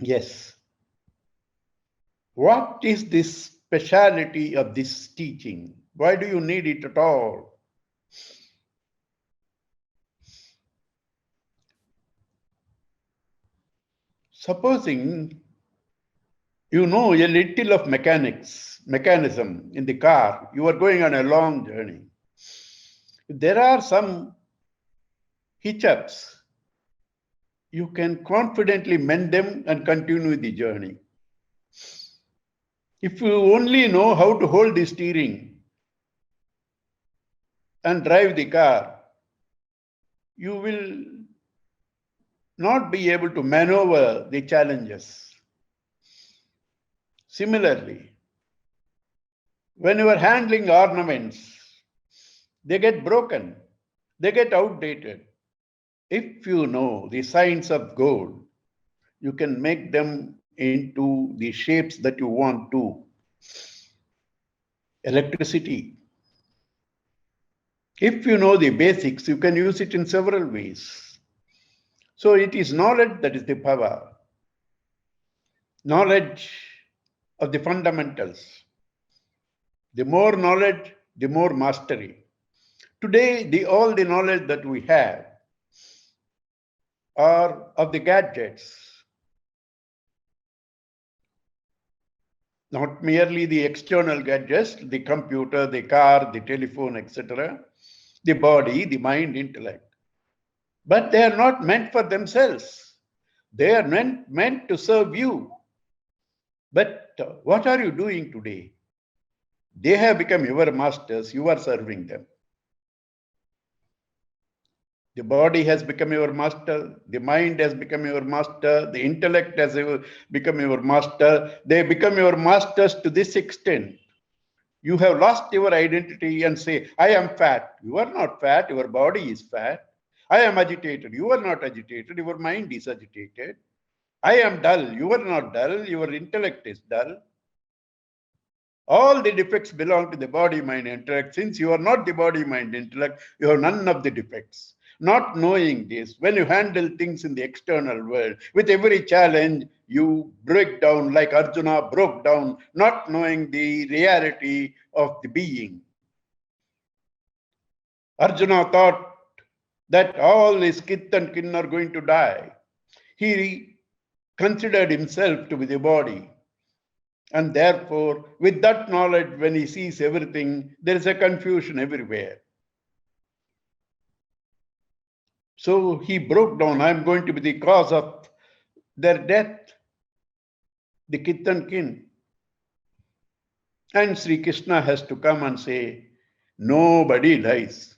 Yes. What is this speciality of this teaching? Why do you need it at all? Supposing you know a little of mechanism in the car, you are going on a long journey. If there are some hitch-ups, you can confidently mend them and continue the journey. If you only know how to hold the steering and drive the car, you will not be able to maneuver the challenges. Similarly, when you are handling ornaments, they get broken, they get outdated. If you know the science of gold, you can make them into the shapes that you want to. Electricity. If you know the basics, you can use it in several ways. So it is knowledge that is the power. Knowledge of the fundamentals. The more knowledge, the more mastery. Today, all the knowledge that we have are of the gadgets, not merely the external gadgets, the computer, the car, the telephone, etc., the body, the mind, intellect. But they are not meant for themselves. They are meant to serve you. But what are you doing today? They have become your masters, you are serving them. The body has become your master, the mind has become your master, the intellect has become your master. They become your masters to this extent. You have lost your identity and say, I am fat. You are not fat, your body is fat. I am agitated. You are not agitated, your mind is agitated. I am dull. You are not dull, your intellect is dull. All the defects belong to the body, mind, intellect. Since you are not the body, mind, intellect, you have none of the defects. Not knowing this, when you handle things in the external world, with every challenge, you break down like Arjuna broke down, not knowing the reality of the being. Arjuna thought that all his kith and kin are going to die. He considered himself to be the body. And therefore, with that knowledge, when he sees everything, there is a confusion everywhere. So he broke down, I am going to be the cause of their death, the kith and kin. And Sri Krishna has to come and say, nobody dies.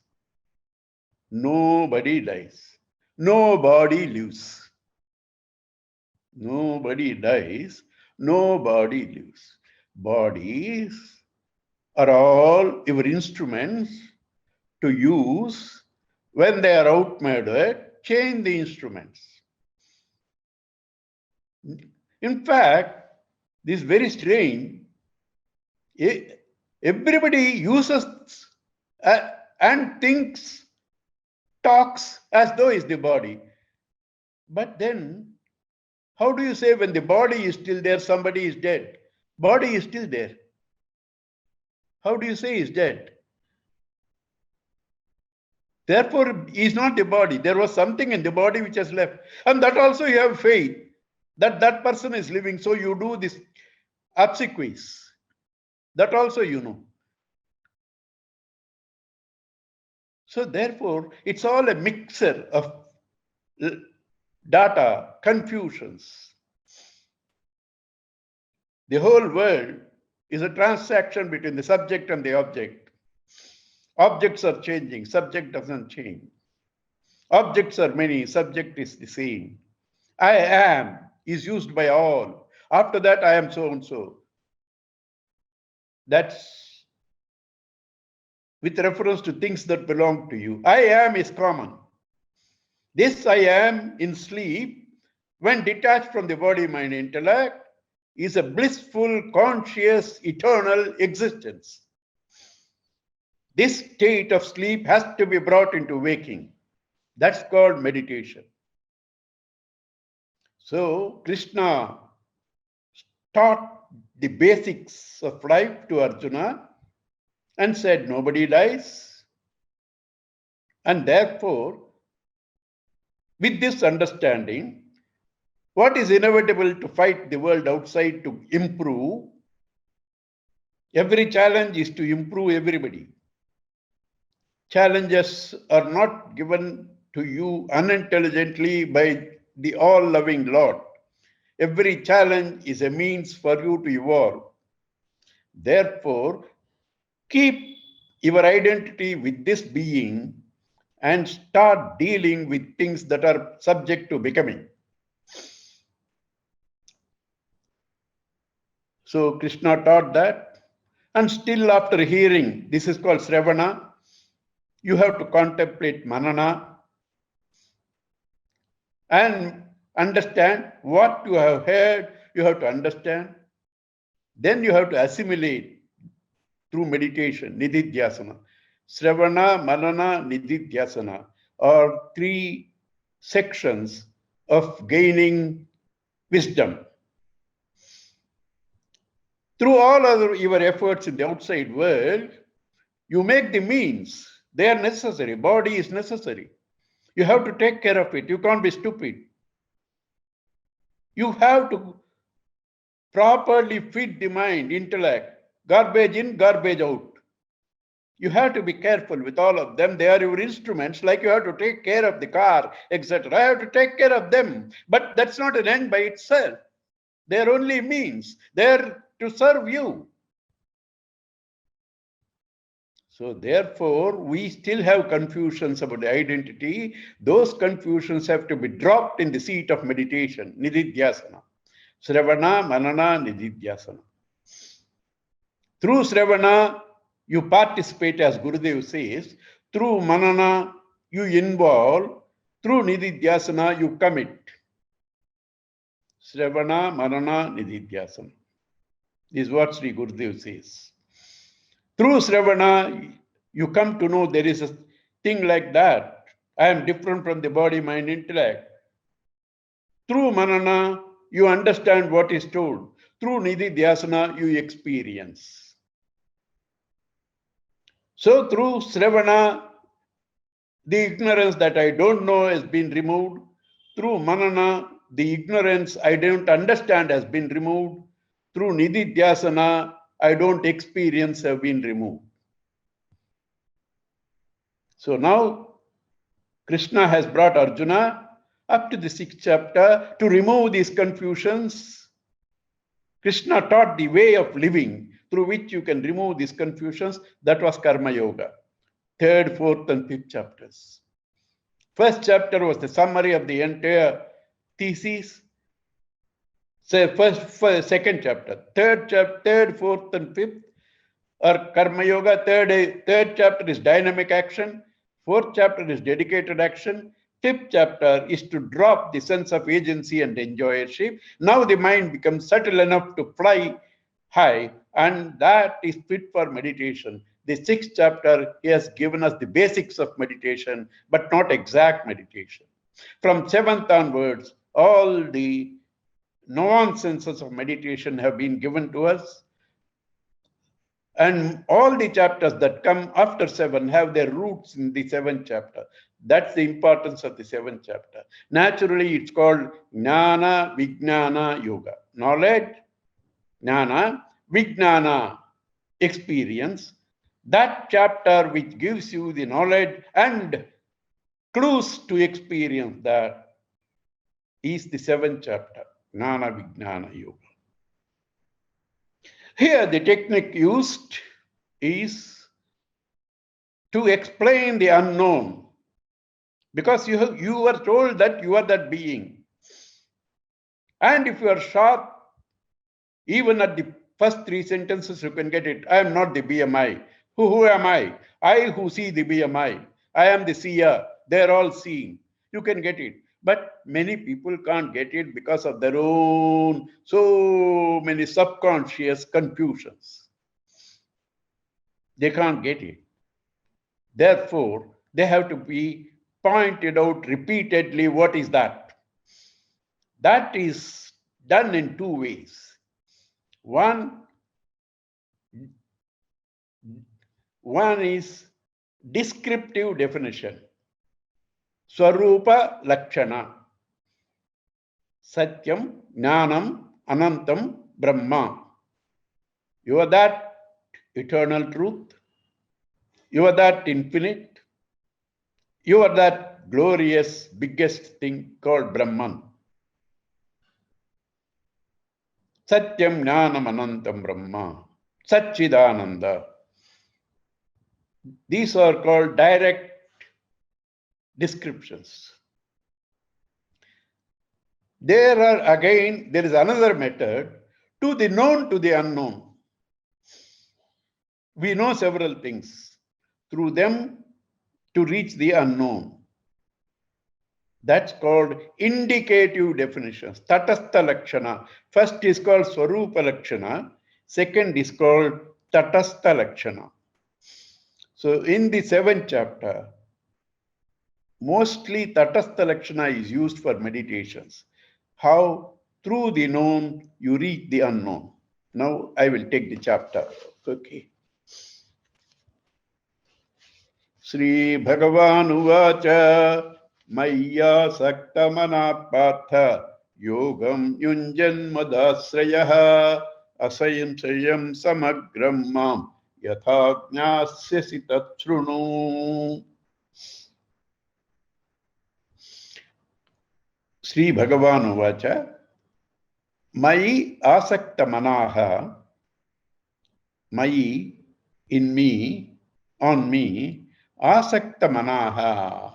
Nobody dies. Nobody lives. Nobody dies. Nobody lives. Bodies are all your instruments to use. When they are outmurdered, change the instruments. In fact, this is very strange. Everybody uses and thinks, talks as though it's the body. But then, how do you say when the body is still there, somebody is dead? Body is still there. How do you say he's dead? Therefore, he's not the body. There was something in the body which has left. And that also you have faith that that person is living. So you do this obsequies. That also you know. So therefore, it's all a mixture of data, confusions. The whole world is a transaction between the subject and the object. Objects are changing, subject doesn't change. Objects are many, subject is the same. I am is used by all. After that, I am so and so. That's with reference to things that belong to you. I am is common. This I am in sleep, when detached from the body, mind, intellect, is a blissful, conscious, eternal existence. This state of sleep has to be brought into waking. That's called meditation. So Krishna taught the basics of life to Arjuna and said nobody dies. And therefore, with this understanding, what is inevitable to fight the world outside to improve? Every challenge is to improve everybody. Challenges are not given to you unintelligently by the all-loving Lord. Every challenge is a means for you to evolve. Therefore, keep your identity with this being and start dealing with things that are subject to becoming. So Krishna taught that, and still after hearing, this is called Sravana, you have to contemplate Manana and understand what you have heard, you have to understand. Then you have to assimilate through meditation, Nididhyasana. Sravana, Manana, Nididhyasana are three sections of gaining wisdom. Through all other your efforts in the outside world, you make the means. They are necessary. Body is necessary. You have to take care of it. You can't be stupid. You have to properly feed the mind, intellect. Garbage in, garbage out. You have to be careful with all of them. They are your instruments, like you have to take care of the car, etc. I have to take care of them. But that's not an end by itself. They are only means. They are to serve you. So therefore, we still have confusions about the identity. Those confusions have to be dropped in the seat of meditation, Nididhyasana. Sravana, Manana, Nididhyasana. Through Sravana, you participate, as Gurudev says. Through Manana, you involve. Through Nididhyasana, you commit. Sravana, Manana, Nididhyasana. This is what Sri Gurudev says. Through Sravana, you come to know there is a thing like that. I am different from the body, mind, intellect. Through Manana, you understand what is told. Through Nididhyasana, you experience. So through Sravana, the ignorance that I don't know has been removed. Through Manana, the ignorance I don't understand has been removed. Through Nididhyasana, I don't experience have been removed. So now Krishna has brought Arjuna up to the 6th chapter to remove these confusions. Krishna taught the way of living through which you can remove these confusions. That was Karma Yoga. 3rd, 4th, and 5th chapters. First chapter was the summary of the entire thesis. Second chapter, third, 4th, and 5th are Karma Yoga. Third chapter is dynamic action. 4th chapter is dedicated action. 5th chapter is to drop the sense of agency and enjoyership. Now the mind becomes subtle enough to fly high, and that is fit for meditation. The 6th chapter, he has given us the basics of meditation, but not exact meditation. From 7th onwards, all the nuances of meditation have been given to us. And all the chapters that come after 7 have their roots in the 7th chapter. That's the importance of the 7th chapter. Naturally, it's called Jnana Vijnana Yoga. Knowledge, Jnana, Vijnana, experience. That chapter which gives you the knowledge and clues to experience that is the 7th chapter, Jnana Vijnana Yoga. Here, the technique used is to explain the unknown, because you were told that you are that being. And if you are sharp, even at the first 3 sentences, you can get it. I am not the BMI. Who am I? I who see the BMI. I am the seer. They are all seeing. You can get it. But many people can't get it because of their own so many subconscious confusions. They can't get it. Therefore, they have to be pointed out repeatedly. What is that? That is done in two ways. One is descriptive definition. Swarupa Lakshana. Satyam, Jnanam, Anantam, Brahma. You are that eternal truth. You are that infinite. You are that glorious, biggest thing called Brahman. Satyam, Jnanam, Anantam, Brahma. Satchidananda. These are called direct descriptions. There is another method, to the known, to the unknown. We know several things. Through them, to reach the unknown. That's called indicative definitions. Tatastha Lakshana. First is called Swarupa Lakshana. Second is called Tatastha Lakshana. So in the 7th chapter, mostly Tatastha Lakshana is used for meditations. How through the known you reach the unknown. Now I will take the chapter. Okay. Sri Bhagavan Uvacha Maya Saktamana Patha Yogam Yunjan Madasrayaha Asayam Sayam Samagram Mam Yathajnasyasi Tatsrunu. Sri Bhagavan Uvacha Mai Asakta Manaha, Mai in me, on me, Asakta Manaha,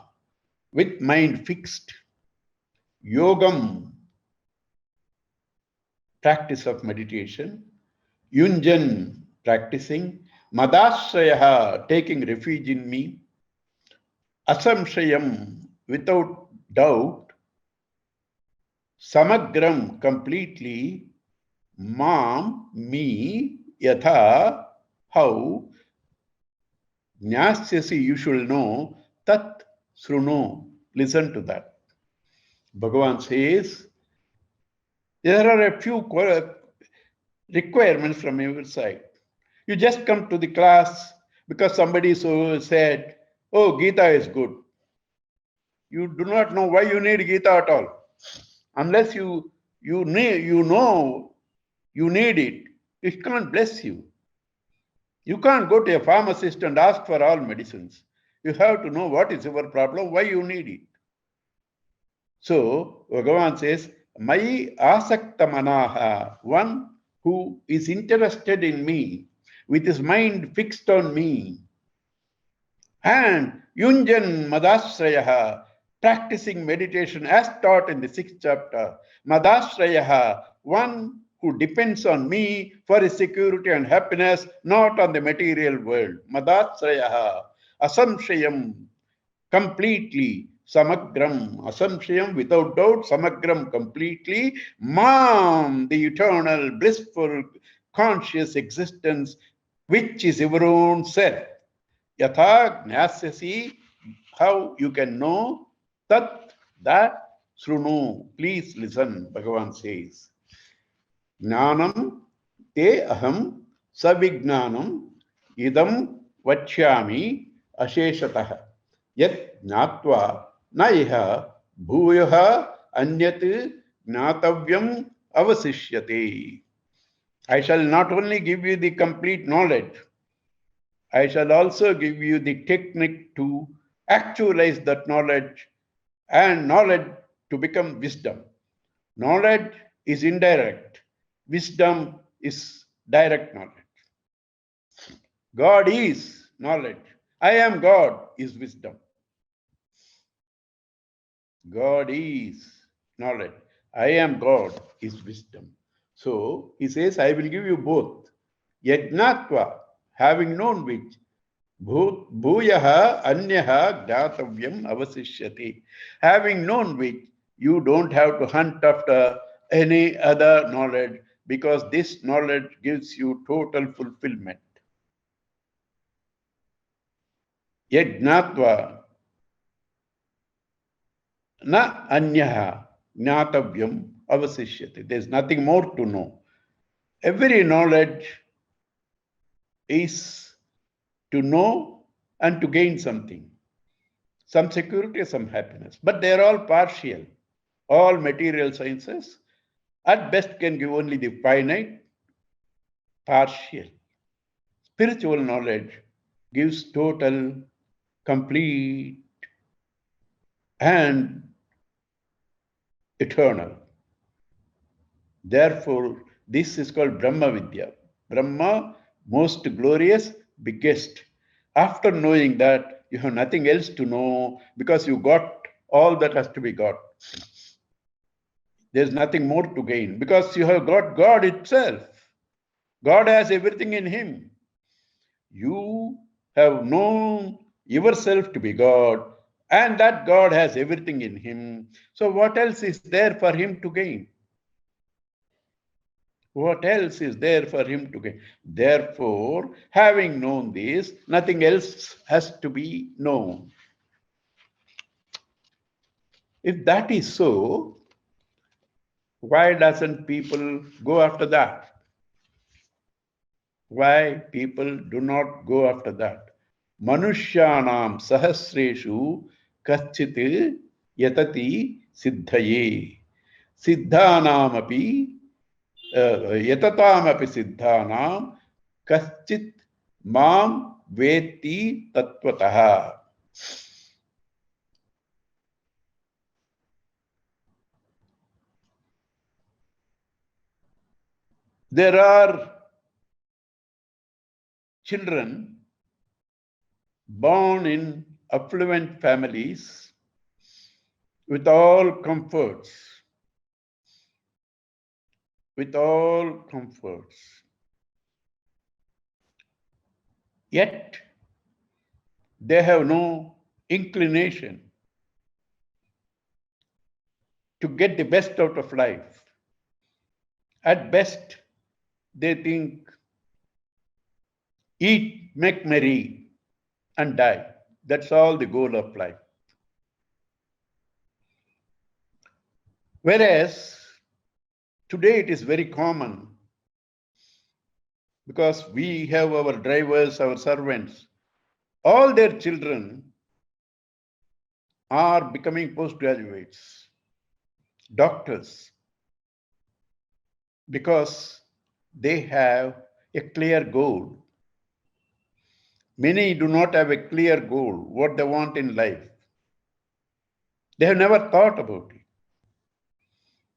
with mind fixed, Yogam, practice of meditation, Yunjan, practicing, Madasrayaha, taking refuge in me, Asamshayam, without doubt, Samagram, completely, Mam, me, Yatha, how, Jnasyasi, you should know, Tat Sruno, listen to that. Bhagavan says, there are a few requirements from your side. You just come to the class because somebody so said, oh, Gita is good. You do not know why you need Gita at all. Unless you know you need it, it can't bless you. You can't go to a pharmacist and ask for all medicines. You have to know what is your problem, why you need it. So, Bhagavan says, Mai asakta manaha, one who is interested in me, with his mind fixed on me, and Yunjan Madasrayaha, practicing meditation as taught in the 6th chapter. Madasrayaha, one who depends on me for his security and happiness, not on the material world. Madasrayaha, asamshayam, completely, samagram, asamshayam, without doubt, samagram, completely, mam, the eternal, blissful, conscious existence, which is your own self. Yatha jnasyasi, how you can know, tat, that, srunu, please listen, Bhagavan says. Jnanam te aham savignanam idam vachyami asheshatah yat jnatva na iha bhuyaha anyat jnatavyam avasishyate. I shall not only give you the complete knowledge, I shall also give you the technique to actualize that knowledge and knowledge to become wisdom. Knowledge is indirect. Wisdom is direct knowledge. God is knowledge. I am God is wisdom. God is knowledge. I am God is wisdom. So he says, I will give you both. Yajnatva, having known which, Bhuyaha anyaha jnatavyam avasishyati. Having known which, you don't have to hunt after any other knowledge because this knowledge gives you total fulfillment. Yajnatva na anyaha jnatavyam avasishyate. There's nothing more to know. Every knowledge is to know and to gain something, some security, some happiness. But they're all partial. All material sciences at best can give only the finite, partial. Spiritual knowledge gives total, complete, and eternal. Therefore, this is called Brahma Vidya. Brahma, most glorious, biggest. After knowing that, you have nothing else to know because you got all that has to be got. There's nothing more to gain because you have got God itself. God has everything in Him. You have known yourself to be God, and that God has everything in Him. So, what else is there for Him to gain? What else is there for Him to gain? Therefore, having known this, nothing else has to be known. If that is so, why doesn't people go after that? Why people do not go after that? Manushyanam sahasreshu kaschit yatati siddhaye. Siddhanamapi yatatam siddhanam kaschit mam veti tattvataha. There are children born in affluent families with all comforts, yet they have no inclination to get the best out of life. At best, they think, eat, make merry, and die. That's all the goal of life. Whereas today it is very common because we have our drivers, our servants, all their children are becoming postgraduates, doctors, because they have a clear goal. Many do not have a clear goal, what they want in life. They have never thought about it.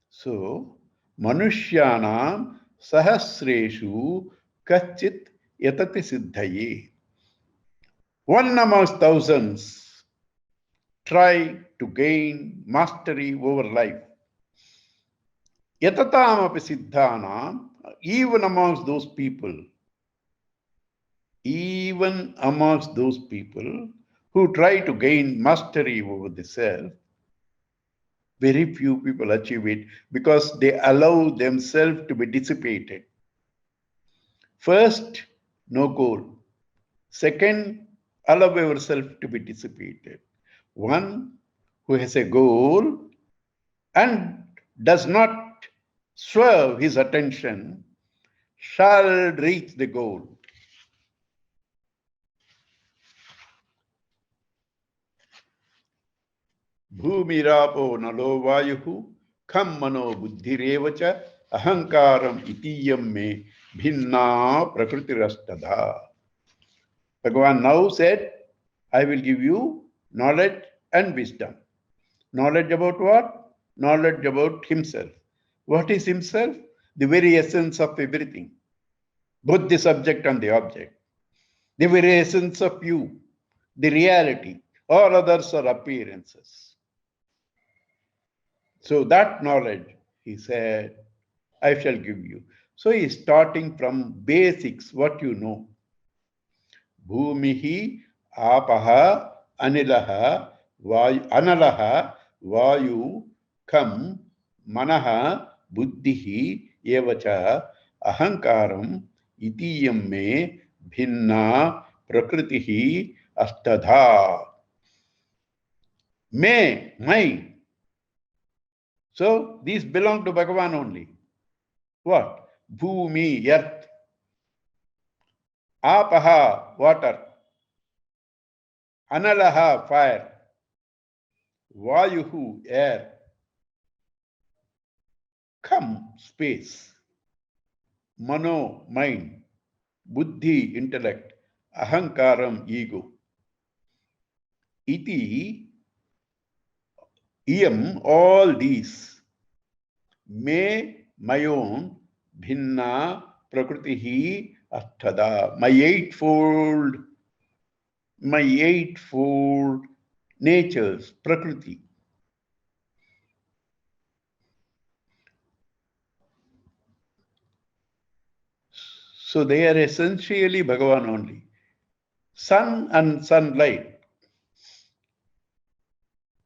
So, Manushyanam sahasreshu kachit yatati siddhaye. One amongst thousands try to gain mastery over life. Yatatam api siddhanam, even amongst those people who try to gain mastery over the self, very few people achieve it because they allow themselves to be dissipated. First, no goal. Second, allow yourself to be dissipated. One who has a goal and does not swerve his attention shall reach the goal. Bhumirapo nalo vayuhu kham mano buddhirevacha ahankaram itiyam me bhinna prakritirastadha. Bhagavan now said, I will give you knowledge and wisdom. Knowledge about what? Knowledge about himself. What is himself? The very essence of everything, both the subject and the object. The very essence of you, the reality. All others are appearances. So that knowledge, he said, I shall give you. So he is starting from basics, what you know. Bhumihi, apaha, anilaha, analaha, vayu, kam, manaha, buddhihi, evacha, ahankaram, itiyam me, bhinna, prakritihi, astadha. May, mind, So these belong to Bhagavan only. What? Bhumi, earth. Apaha, water. Analaha, fire. Vayuhu, air. Kham, space. Mano, mind. Buddhi, intellect. Ahankaram, ego. Iti, iyam, all these. Me, my own. Bhinna, prakritihi, ashtada. My eightfold natures, prakriti. So they are essentially Bhagavan only. Sun and sunlight,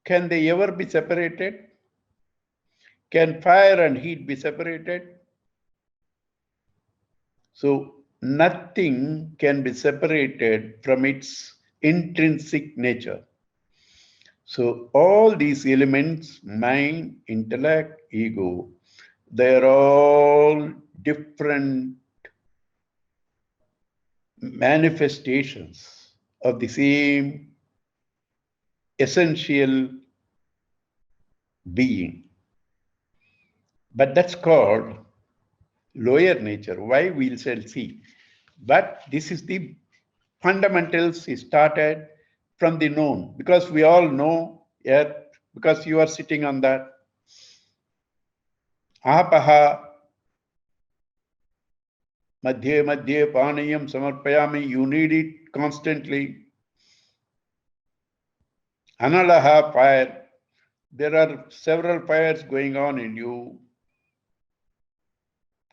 can they ever be separated? Can fire and heat be separated? So nothing can be separated from its intrinsic nature. So all these elements, mind, intellect, ego, they are all different manifestations of the same essential being. But that's called lower nature. Why? We shall see. But this is the fundamentals started from the known, because we all know earth, because you are sitting on that. Apaha madhye madhye panayam samarpayami, you need it constantly. Analaha, fire. There are several fires going on in you.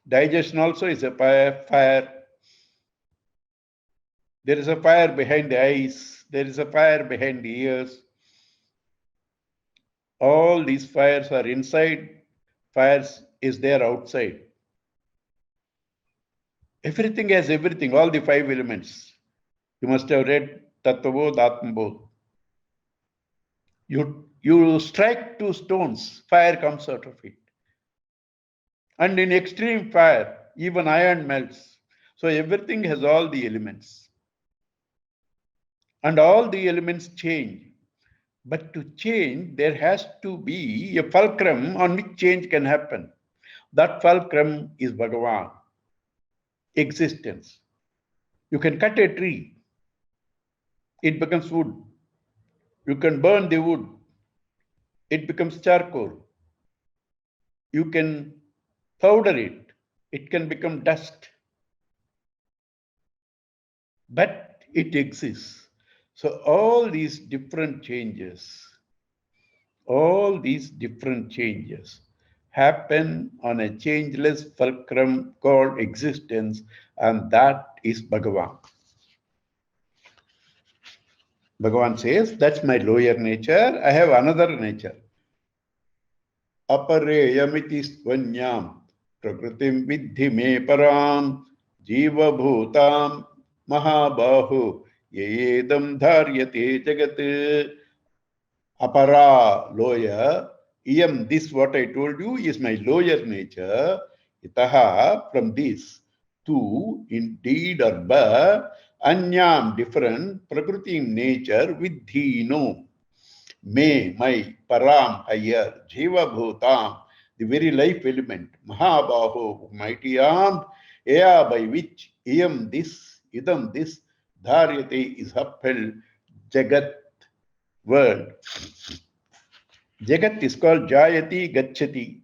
Digestion also is a fire. There is a fire behind the eyes. There is a fire behind the ears. All these fires are inside. Fires is there outside. Everything has everything, all the five elements. You must have read Tattvabodh, Atmabodh. You strike two stones, fire comes out of it. And in extreme fire, even iron melts. So everything has all the elements. And all the elements change. But to change, there has to be a fulcrum on which change can happen. That fulcrum is Bhagavan, existence. You can cut a tree, it becomes wood. You can burn the wood, it becomes charcoal. You can powder it can become dust. But it exists. So all these different changes happen on a changeless fulcrum called existence, and that is Bhagavan. Bhagavan says, that's my lower nature. I have another nature. Apareyamiti svanyam prakritim vidhi me param jiva bhutam mahabahu yedam dharyate jagat. Apara, lower. Iyam, this what I told you is my lower nature. Itaha, from this. Tu, indeed or ba, anyam, different, prakriti nature, vidhi, no. Me, my, param, higher, jiva bhutam, the very life element, mahabaho, mighty armed, ea, by which, iyam, this, idam, this, dharyate, is upheld, jagat, world. Jagat is called Jayati Gachati.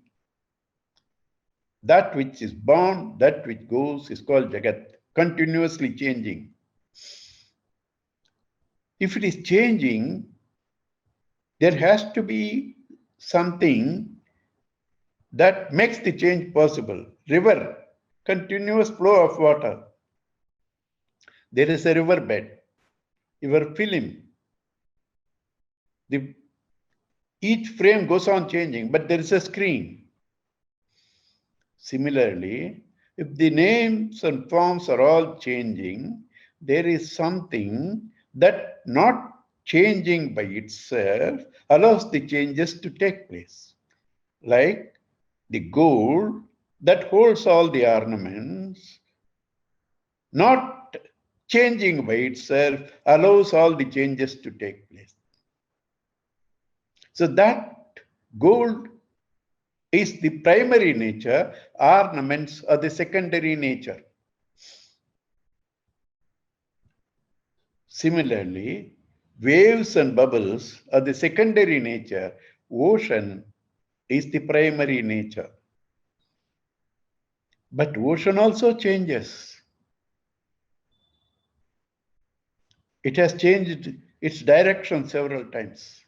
That which is born, that which goes is called Jagat, continuously changing. If it is changing, there has to be something that makes the change possible. River, continuous flow of water. There is a river bed. Your film, each frame goes on changing, but there is a screen. Similarly, if the names and forms are all changing, there is something that not changing by itself allows the changes to take place. like the gold that holds all the ornaments, not changing by itself, allows all the changes to take place. So that gold is the primary nature, ornaments are the secondary nature. Similarly, waves and bubbles are the secondary nature, ocean is the primary nature. But ocean also changes. It has changed its direction several times.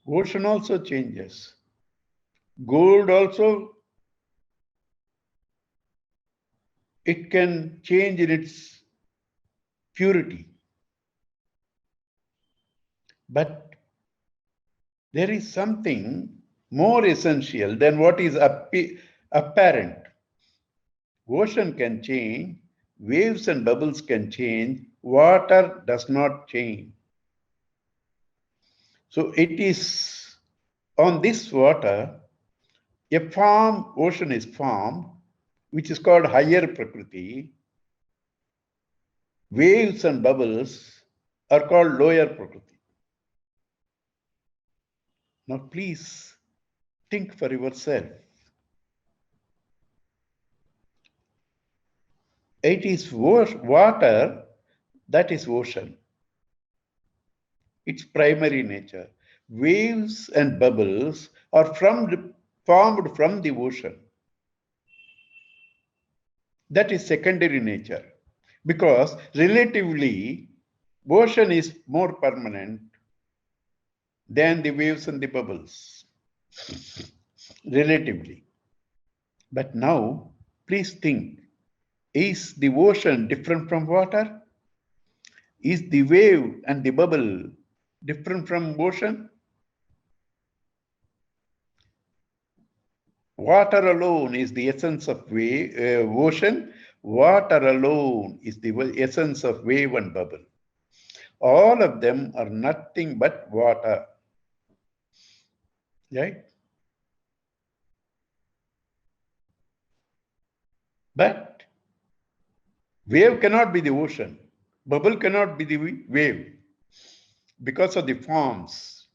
Ocean also changes. Gold also, it can change in its purity. But there is something more essential than what is apparent. Ocean can change, waves and bubbles can change, water does not change. So it is on this water, a form, ocean is formed, which is called higher Prakriti. Waves and bubbles are called lower Prakriti. Now please think for yourself. It is water that is ocean. Its primary nature. Waves and bubbles are formed from the ocean. That is secondary nature. Because relatively, ocean is more permanent than the waves and the bubbles. Relatively. But now, please think, is the ocean different from water? Is the wave and the bubble different from ocean? Water alone is the essence of ocean. Water alone is the essence of wave and bubble. All of them are nothing but water. Right? But wave cannot be the ocean. Bubble cannot be the wave because of the forms,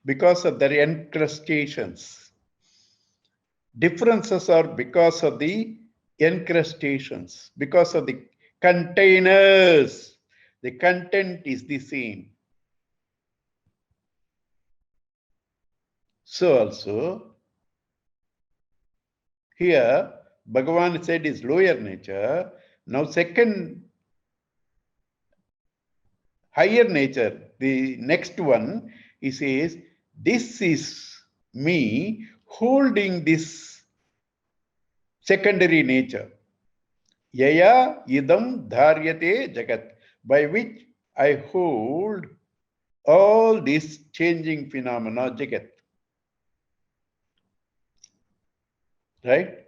because of their encrustations. Differences are because of the encrustations, because of the containers. The content is the same. So also, here, Bhagavan said is lower nature. Now second, higher nature, the next one, he says, this is me holding this secondary nature. Yaya idam dharyate jagat, by which I hold all these changing phenomena, jagat. Right?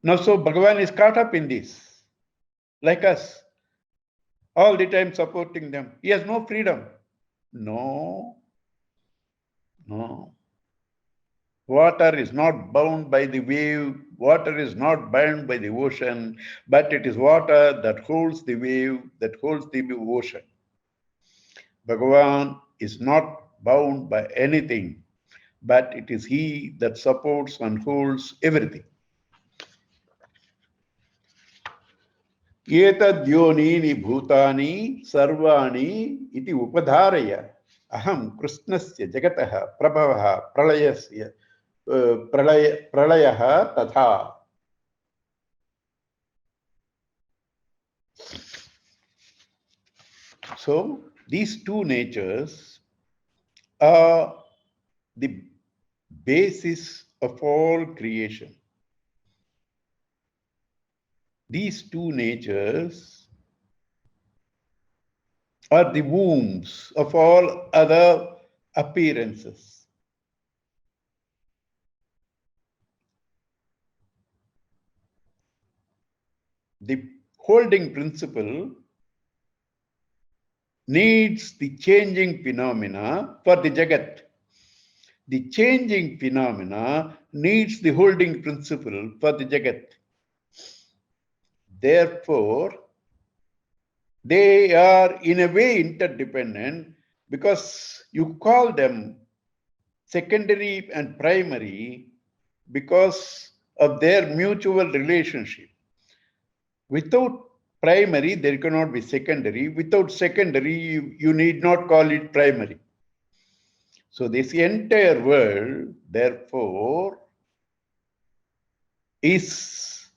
Now, so Bhagavan is caught up in this, like us, all the time supporting them. He has no freedom. No. Water is not bound by the wave. Water is not bound by the ocean, but it is water that holds the wave, that holds the ocean. Bhagavan is not bound by anything, but it is he that supports and holds everything. एतद्योनीनि भूतानि सर्वाणि इति उपधारय अहं कृष्णस्य जगतः प्रभवः प्रलयस्य प्रलयः तथा. So these two natures are the basis of all creation. These two natures are the wombs of all other appearances. The holding principle needs the changing phenomena for the Jagat. The changing phenomena needs the holding principle for the Jagat. Therefore, they are in a way interdependent because you call them secondary and primary because of their mutual relationship. Without primary, there cannot be secondary. Without secondary, you need not call it primary. So this entire world, therefore, is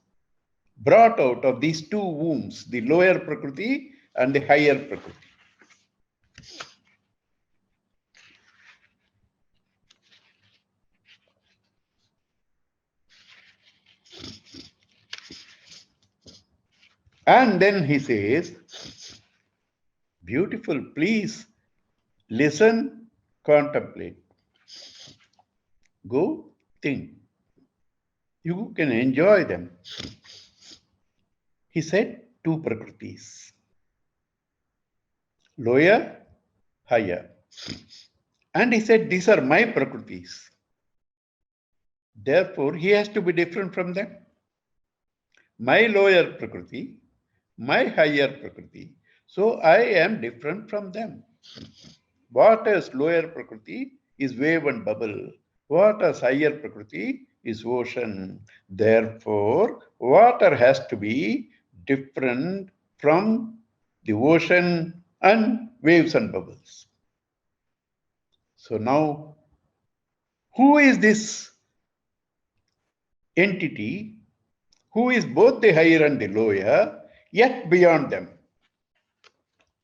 brought out of these two wombs, the lower Prakriti and the higher Prakriti. And then he says, beautiful, please listen, contemplate. Go think. You can enjoy them. He said two Prakritis, lower, higher. And he said, these are my Prakritis. Therefore, he has to be different from them. My lower Prakriti, my higher Prakriti. So I am different from them. Water's lower Prakriti is wave and bubble. Water's higher Prakriti is ocean. Therefore, water has to be different from the ocean and waves and bubbles. So now, who is this entity who is both the higher and the lower, yet beyond them?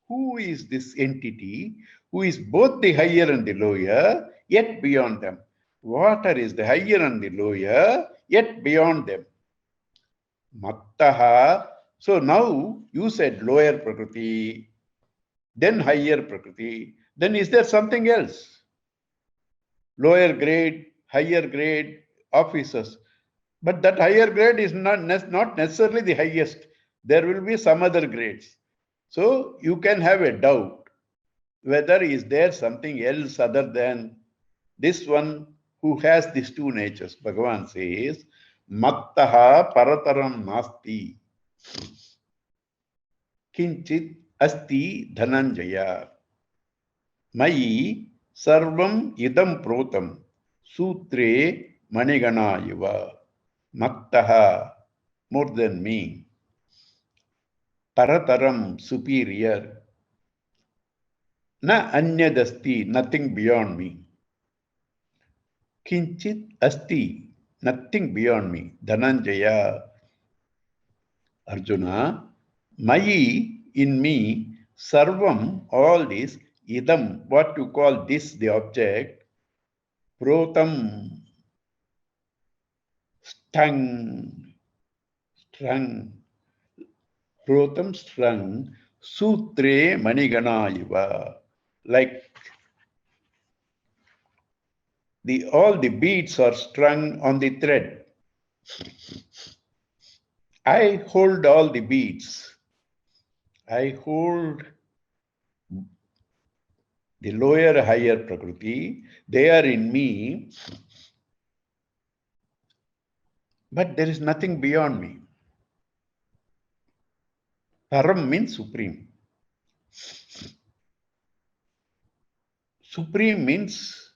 Who is this entity who is both the higher and the lower, yet beyond them? Water is the higher and the lower, yet beyond them. Mattaha. So now you said lower Prakriti, then higher Prakriti. Then is there something else? Lower grade, higher grade officers. But that higher grade is not necessarily the highest. There will be some other grades. So you can have a doubt whether is there something else other than this one who has these two natures. Bhagavan says, Mattaha parataram nasti kinchit asti dhananjaya mayi sarvam idam protam sutre manigana yuva. Mattaha, more than me. Parataram, superior. Na anyadasti, nothing beyond me. Kinchit asti, nothing beyond me. Dhananjaya. Arjuna, mayi, in me, sarvam, all this, idam, what you call this, the object, protam, strung, protam strung, sutre manigana iva, like all the beads are strung on the thread. I hold all the beads. I hold the lower, higher Prakriti. They are in me, but there is nothing beyond me. Param means supreme. Supreme means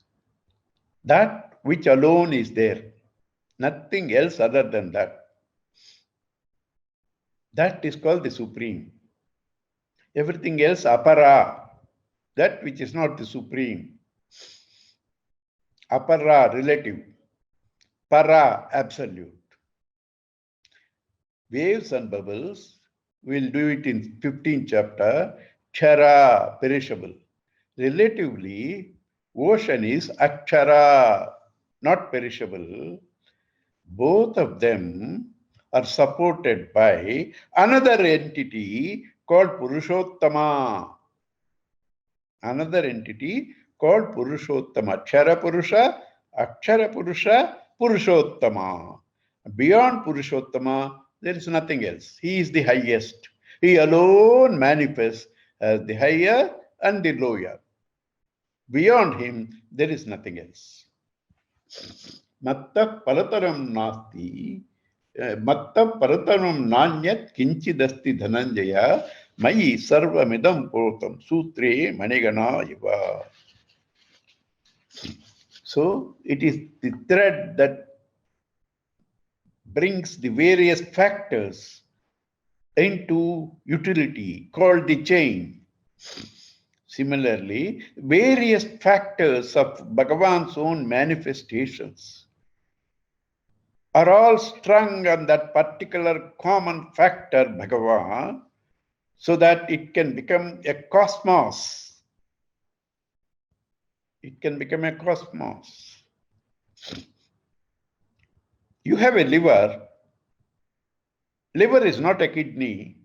that which alone is there. Nothing else other than that. That is called the supreme. Everything else, apara, that which is not the supreme. Apara, relative. Para, absolute. Waves and bubbles, we'll do it in 15th chapter. Kshara, perishable. Relatively, ocean is akshara, not perishable. Both of them are supported by another entity called Purushottama. Another entity called Purushottama. Kshara Purusha, Akshara Purusha, Purushottama. Beyond Purushottama, there is nothing else. He is the highest. He alone manifests as the higher and the lower. Beyond him, there is nothing else. Matta parataram nasti, matta parataram nanyat kinchidasti dhananjaya, mayi sarvamidam potam sutre manigana iva. So it is the thread that brings the various factors into utility called the chain. Similarly, various factors of Bhagavan's own manifestations are all strung on that particular common factor, Bhagavan, so that it can become a cosmos. It can become a cosmos. You have a liver. Liver is not a kidney.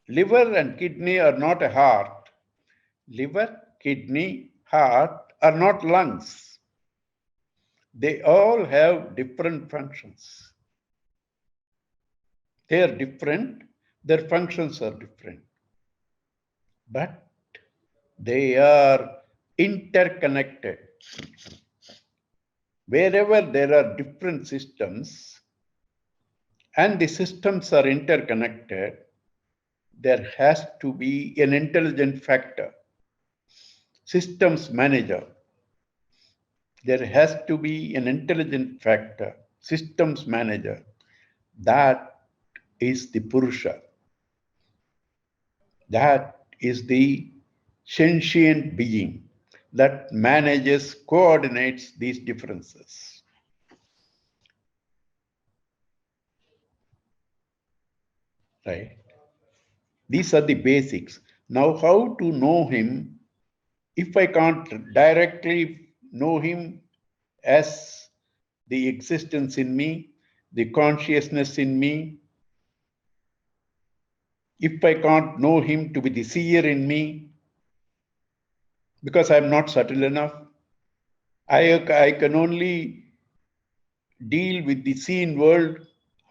Liver and kidney are not a heart. Liver, kidney, heart are not lungs. They all have different functions. They are different, their functions are different. But they are interconnected. Wherever there are different systems and the systems are interconnected, there has to be an intelligent factor, systems manager. There has to be an intelligent factor, systems manager. That is the Purusha. That is the sentient being that manages, coordinates these differences. Right? These are the basics. Now, how to know him if I can't directly know him as the existence in me, the consciousness in me, if I can't know him to be the seer in me, because I'm not subtle enough, I can only deal with the seen world.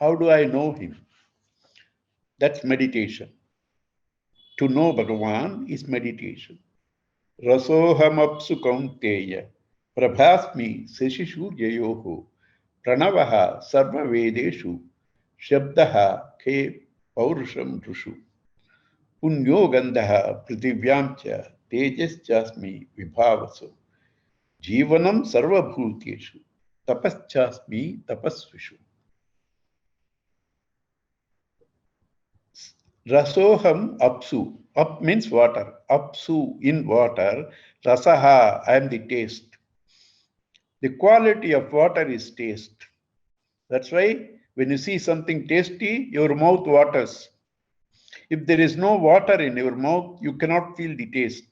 How do I know him? That's meditation. To know Bhagavan is meditation. Rasohamapsu kaunteya prabhasmi seshishu yayoho pranavaha sarva vedeshu shabdaha ke paurusham rushu punyo gandhaha pritivyamcha tejaschasmi vibhavaso jivanam sarvabhuteshu tapaschasmi tapasvishu. Rasoham apsu. Up means water. Apsu in water. Rasaha, I am the taste. The quality of water is taste. That's why when you see something tasty, your mouth waters. If there is no water in your mouth, you cannot feel the taste.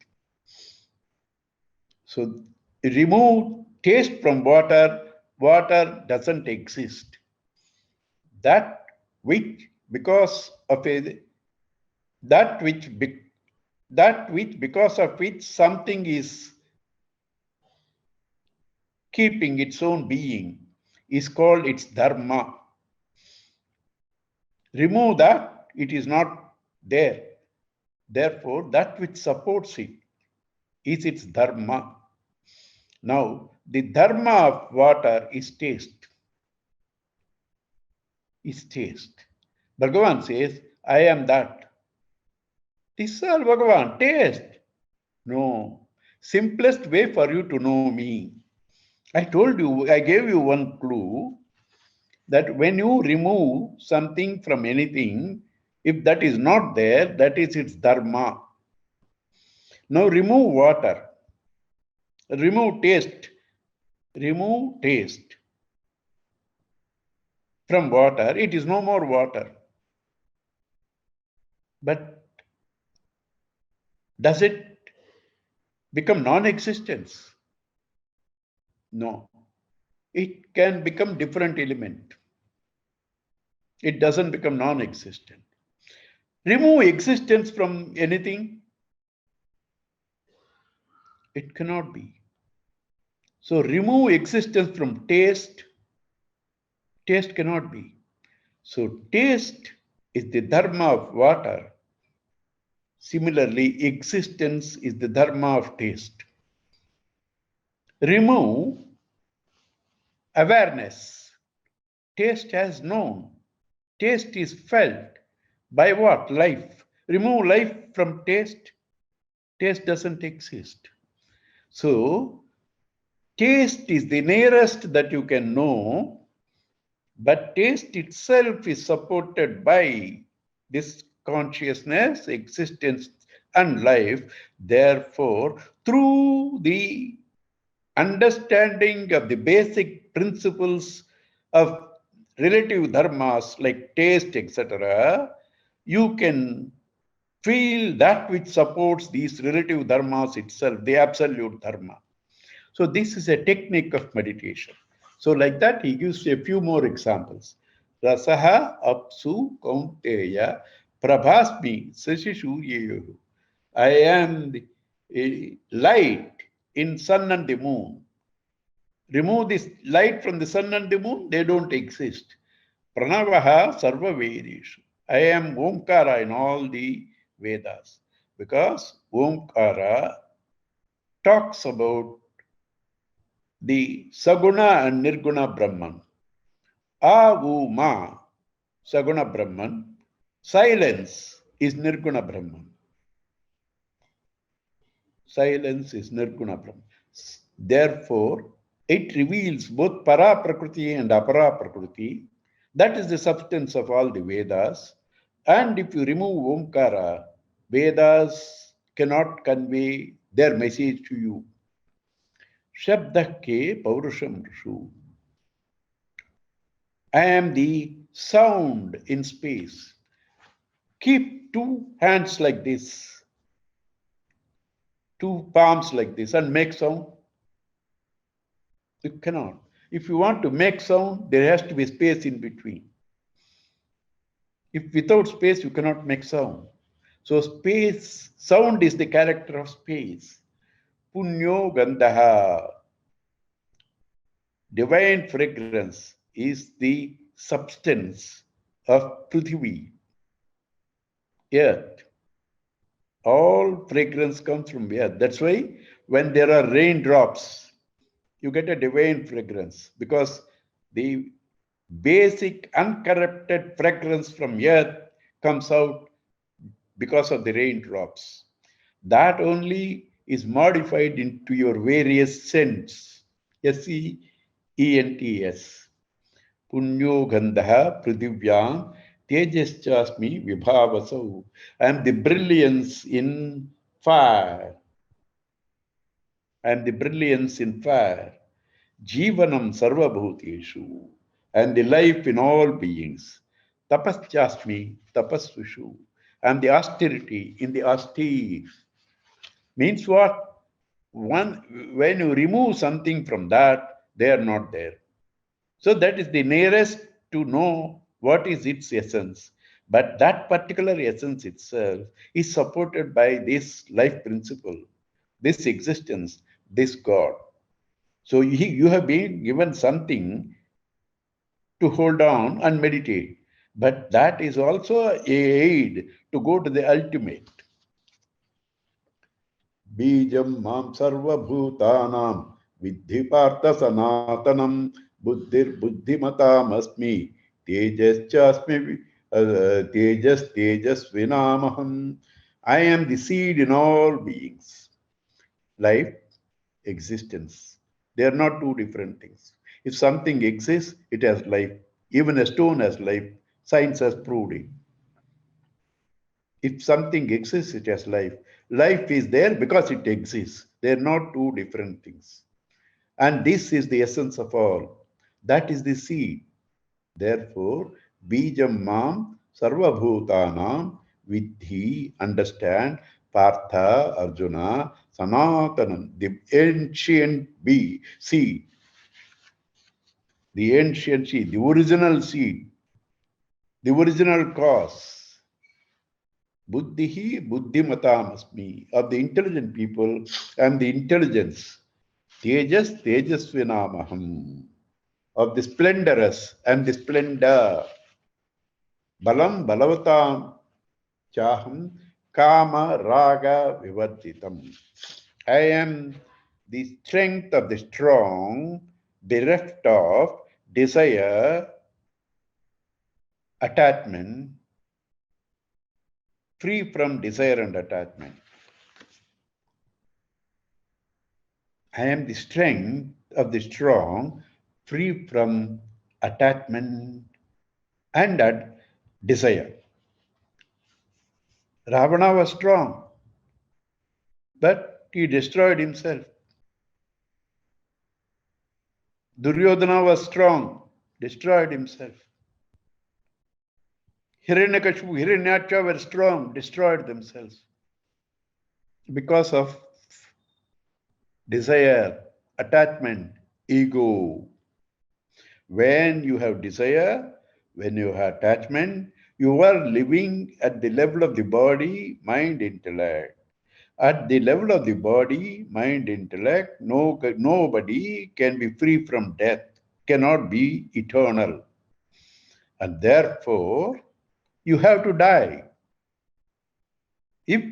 So remove taste from water, water doesn't exist. That which because of a that which because of which something is keeping its own being is called its dharma. Remove that, it is not there. Therefore, that which supports it is its dharma. Now, the dharma of water is taste. Is taste. Bhagavan says, I am that. This is all Bhagavan, taste. No. Simplest way for you to know me. I told you, I gave you one clue that when you remove something from anything, if that is not there, that is its dharma. Now remove water, remove taste from water, it is no more water. But does it become non-existence? No. It can become different element. It doesn't become non-existent. Remove existence from anything, it cannot be. So remove existence from taste, taste cannot be. So taste is the dharma of water. Similarly, existence is the dharma of taste. Remove awareness. Taste has known. Taste is felt. By what? Life. Remove life from taste. Taste doesn't exist. So, taste is the nearest that you can know, but taste itself is supported by this consciousness, existence, and life. Therefore, through the understanding of the basic principles of relative dharmas like taste, etc., you can feel that which supports these relative dharmas itself, the absolute dharma. So this is a technique of meditation. So like that, he gives a few more examples. Rasaha apsu kaunteya prabhasmi sashishuyeyohu. I am the light in sun and the moon. Remove this light from the sun and the moon, they don't exist. Pranavaha sarva vedeshu. I am Omkara in all the Vedas. Because Omkara talks about the Saguna and Nirguna Brahman. Ma, Saguna Brahman. Silence is Nirguna Brahman. Silence is Nirguna Brahman. Therefore, it reveals both Para Prakriti and Apara Prakriti. That is the substance of all the Vedas. And if you remove Omkara, Vedas cannot convey their message to you. Shabdake Paurusham Rishu. I am the sound in space. Keep two hands like this, two palms like this, and make sound. You cannot. If you want to make sound, there has to be space in between. If without space, you cannot make sound. So space, sound is the character of space. Punyo Gandaha. Divine fragrance is the substance of Prithvi, earth. All fragrance comes from earth. That's why when there are raindrops, you get a divine fragrance because the basic uncorrupted fragrance from earth comes out because of the raindrops. That only is modified into your various scents. SEENTS. Punyo Gandha Prithivyam Tejaschasmi Vibhavasau. I am the brilliance in fire. I am the brilliance in fire. Jivanam Sarvabhuteshu. I am the life in all beings. Tapaschasmi Tapasvishu. I am the austerity in the austere. Means what? When you remove something from that, they are not there. So that is the nearest to know what is its essence. But that particular essence itself is supported by this life principle, this existence, this God. So you have been given something to hold on and meditate. But that is also a aid to go to the ultimate. Bijam mam sarva bhutanam vidhi partha sanatanam buddhir buddhimatam asmi tejaschasmi tejas vinamaham. I am the seed in all beings. Life, existence. They are not two different things. If something exists, it has life. Even a stone has life. Science has proved it. If something exists, it has life. Life is there because it exists. They are not two different things. And this is the essence of all. That is the seed. Therefore, Bijam Mam Sarvabhutanam Vidhi, understand, Partha, Arjuna, Sanatanam, the ancient seed, the ancient seed, the original seed, the original cause. Buddhihi buddhimatam asmi. Of the intelligent people, and the intelligence. Tejas tejasvinamaham. Of the splendorous and the splendor. Balam balavatam chaham kama raga vivartitam. I am the strength of the strong, bereft of desire, attachment, free from desire and attachment. I am the strength of the strong, free from attachment and desire. Ravana was strong, but he destroyed himself. Duryodhana was strong, destroyed himself. Hiranyakashipu, Hiranyaksha were strong, destroyed themselves because of desire, attachment, ego. When you have desire, when you have attachment, you are living at the level of the body, mind, intellect. At the level of the body, mind, intellect, nobody can be free from death, cannot be eternal. And therefore, you have to die. If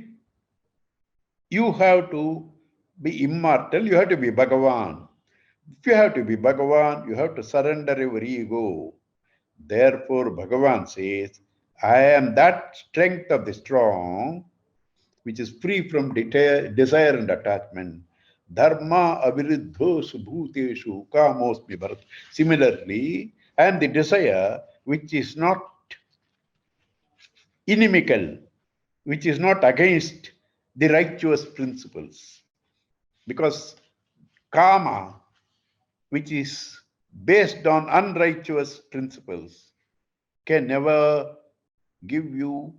you have to be immortal, you have to be Bhagavan. If you have to be Bhagavan, you have to surrender your ego. Therefore, Bhagavan says, I am that strength of the strong, which is free from desire and attachment. Dharma aviruddhosu bhuteshu kamosmi bharat. Similarly, I am the desire which is not inimical, which is not against the righteous principles. Because karma, which is based on unrighteous principles, can never give you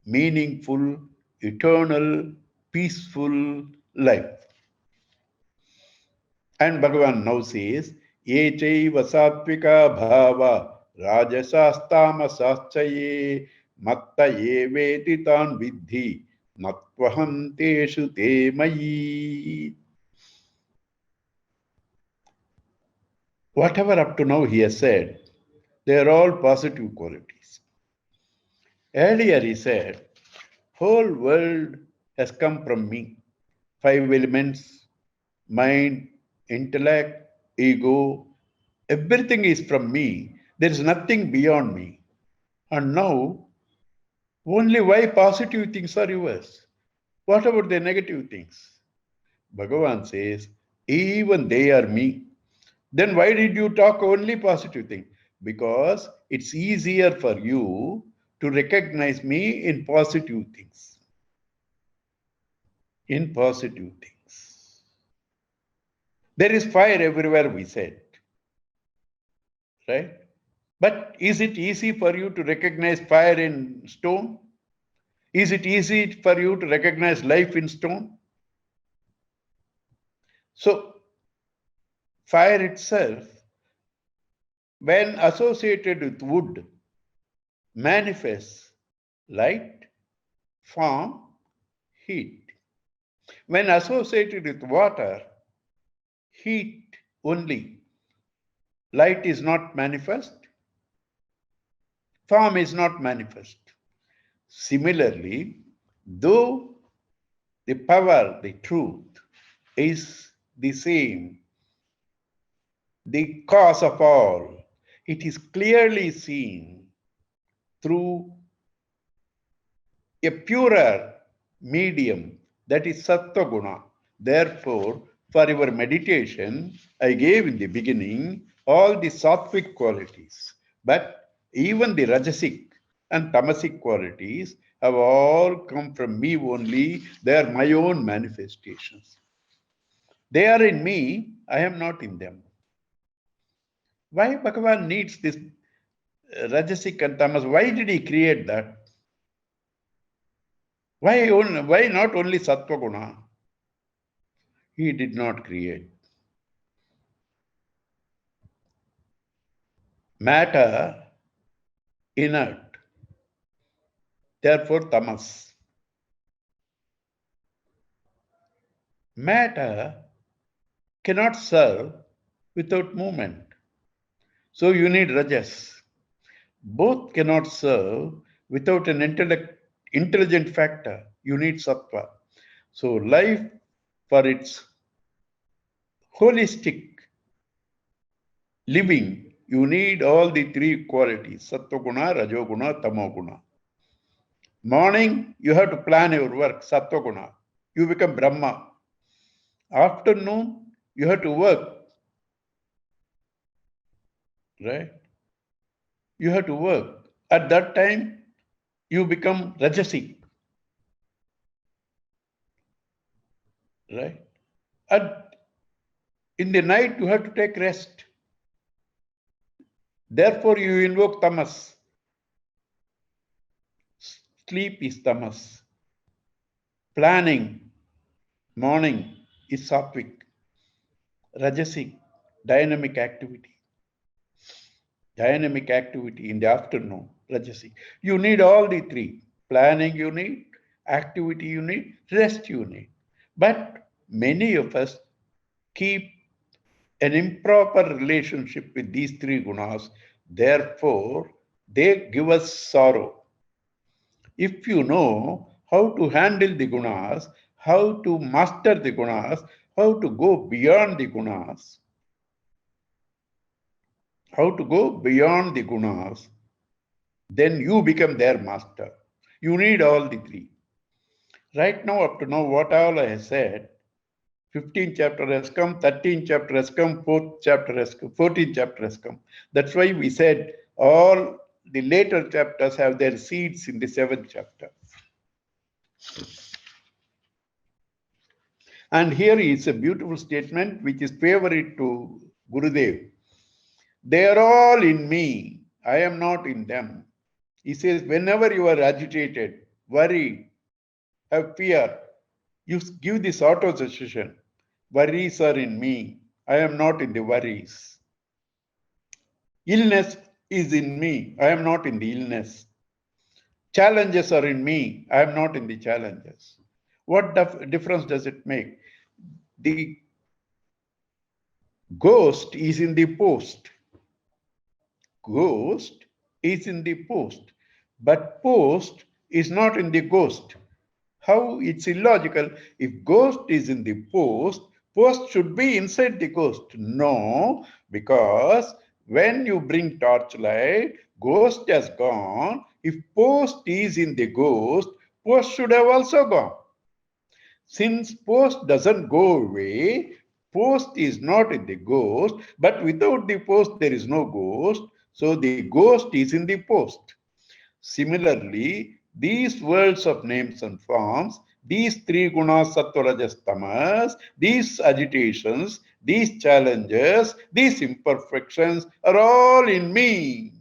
meaningful, eternal, peaceful life. And Bhagavan now says, Ye chaiva sattvika bhava rajasastamasaschaye matta ye vetitan vidhi natvaham teshu te mayi. Whatever up to now he has said, they are all positive qualities. Earlier he said, whole world has come from me. 5 elements, mind, intellect, ego, everything is from me. There is nothing beyond me. And now, only why positive things are yours? What about the negative things? Bhagavan says, even they are me. Then why did you talk only positive things? Because it's easier for you to recognize me in positive things. In positive things. There is fire everywhere, we said. Right? But is it easy for you to recognize fire in stone? Is it easy for you to recognize life in stone? So, fire itself, when associated with wood, manifests light, form, heat. When associated with water, heat only. Light is not manifest, form is not manifest. Similarly, though the power, the truth, is the same, the cause of all, it is clearly seen through a purer medium, that is Sattva Guna. Therefore, for your meditation, I gave in the beginning all the sattvic qualities, but even the rajasic and tamasic qualities have all come from me only. They are my own manifestations. They are in me, I am not in them. Why Bhagavan needs this rajasic and tamas? Why did he create that? Why not only Sattva Guna? He did not create. Matter, inert. Therefore, tamas. Matter cannot serve without movement. So you need rajas. Both cannot serve without an intelligent factor. You need sattva. So life, for its holistic living, you need all the three qualities, sattva guna, rajo guna, tamo guna. Morning, you have to plan your work, sattva guna. You become Brahma. Afternoon, you have to work, right? You have to work. At that time, you become Rajasic, right? In the night, you have to take rest. Therefore, you invoke tamas. Sleep is tamas. Planning, morning is sattvic. Rajasic, dynamic activity. Dynamic activity in the afternoon, Rajasic. You need all the three. Planning you need, activity you need, rest you need. But many of us keep an improper relationship with these three gunas. Therefore, they give us sorrow. If you know how to handle the gunas, how to master the gunas, how to go beyond the gunas, then you become their master. You need all the three. Right now, up to now, what all I have said, 15th chapter has come, 13th chapter has come, 4th chapter has come, 14th chapter has come. That's why we said all the later chapters have their seeds in the 7th chapter. And here is a beautiful statement which is favorite to Gurudev. They are all in me. I am not in them. He says, whenever you are agitated, worried, have fear, you give this auto-suggestion. Worries are in me. I am not in the worries. Illness is in me. I am not in the illness. Challenges are in me. I am not in the challenges. What difference does it make? The ghost is in the post. Ghost is in the post. But post is not in the ghost. How? It's illogical. If ghost is in the post, post should be inside the ghost. No, because when you bring torchlight, ghost has gone. If post is in the ghost, post should have also gone. Since post doesn't go away, post is not in the ghost, but without the post there is no ghost. So the ghost is in the post. Similarly, these worlds of names and forms, these three gunas, sattva, rajas, tamas, these agitations, these challenges, these imperfections are all in me.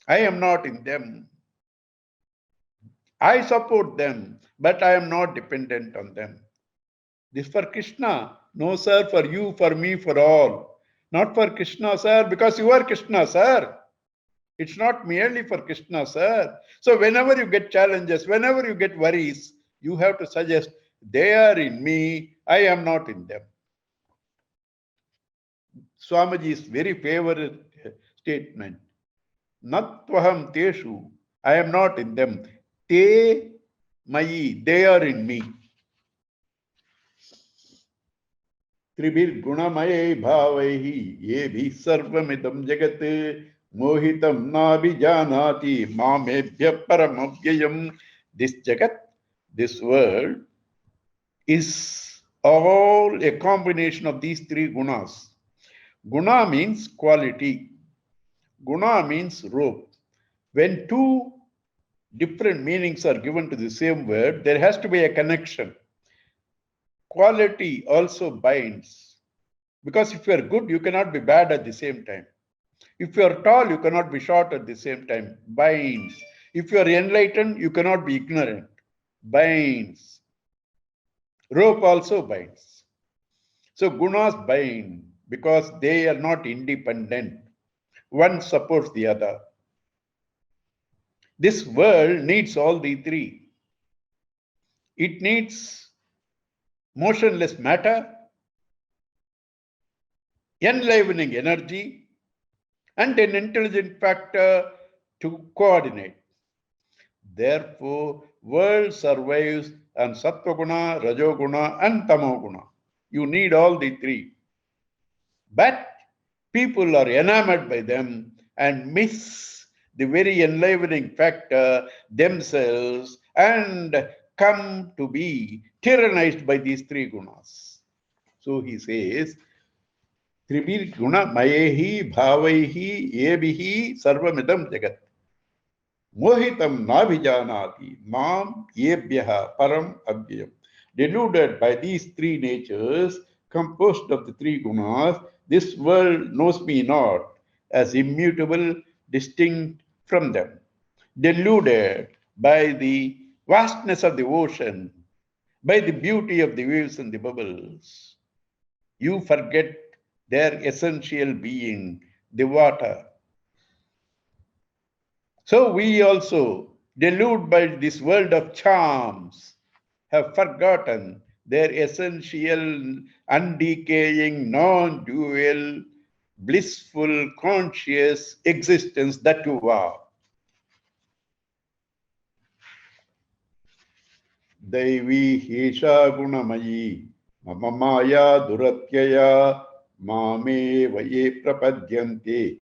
I am not in them. I support them, but I am not dependent on them. This for Krishna. No, sir, for you, for me, for all. Not for Krishna, sir, because you are Krishna, sir. It's not merely for Krishna, sir. So whenever you get challenges, whenever you get worries, you have to suggest, they are in me, I am not in them. Swamiji's very favorite statement. Natvaham teshu, I am not in them. Te mayi, they are in me. Tribir gunamaye bhavaihi, ye bhi sarvamidam jagat. Mohitam nabhijanati mamebhya paramavyayam. This jagat, this world, is all a combination of these three gunas. Guna means quality. Guna means rope. When two different meanings are given to the same word, there has to be a connection. Quality also binds. Because if you are good, you cannot be bad at the same time. If you are tall, you cannot be short at the same time. Binds. If you are enlightened, you cannot be ignorant. Binds. Rope also binds. So gunas bind because they are not independent. One supports the other. This world needs all the three. It needs motionless matter, enlivening energy, and an intelligent factor to coordinate. Therefore, world survives on sattva guna, rajo guna, and tamo guna. You need all the three. But people are enamored by them and miss the very enlivening factor themselves and come to be tyrannized by these three gunas. So he says, Tribir mayehi bhavaihi yebihi sarvamidam jagat. Mohitam nabhijanati mam yebhyaha param avyayam. Deluded by these three natures, composed of the three gunas, this world knows me not as immutable, distinct from them. Deluded by the vastness of the ocean, by the beauty of the waves and the bubbles, you forget their essential being, the water. So we also, deluded by this world of charms, have forgotten their essential, undecaying, non-dual, blissful, conscious existence that you are. Daivi Hesha Gunamayi Mama Maya Duratyaya Mame Vaye Prapadyante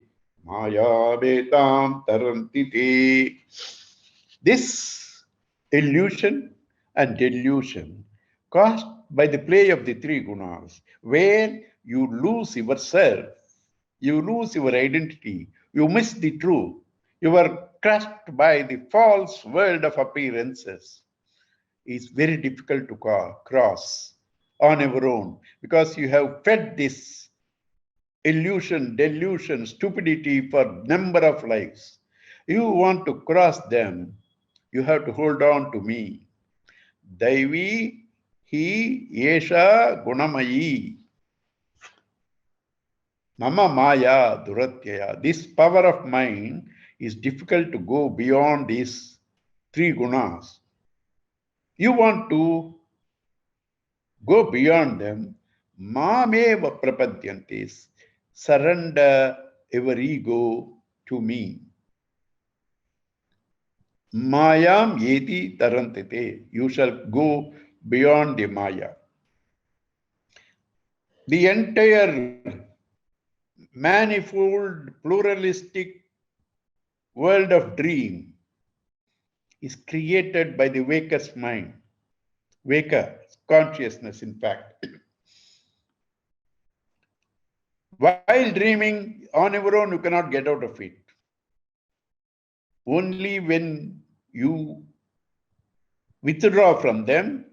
Maya Betam Tarantite. This illusion and delusion caused by the play of the three gunas, where you lose yourself, you lose your identity, you miss the truth, you are crushed by the false world of appearances, is very difficult to cross on your own because you have fed this illusion, delusion, stupidity for number of lives. You want to cross them, you have to hold on to me. Daivi hi yesha gunamayi mama maya duratyaya. This power of mind is difficult to go beyond these three gunas. You want to go beyond them. Mameva prapadyantes. Surrender your ego to me. Mayam yeti tarantite. You shall go beyond the Maya. The entire manifold, pluralistic world of dream is created by the waker's mind. Waker, consciousness, in fact. While dreaming on your own, you cannot get out of it. Only when you withdraw from them,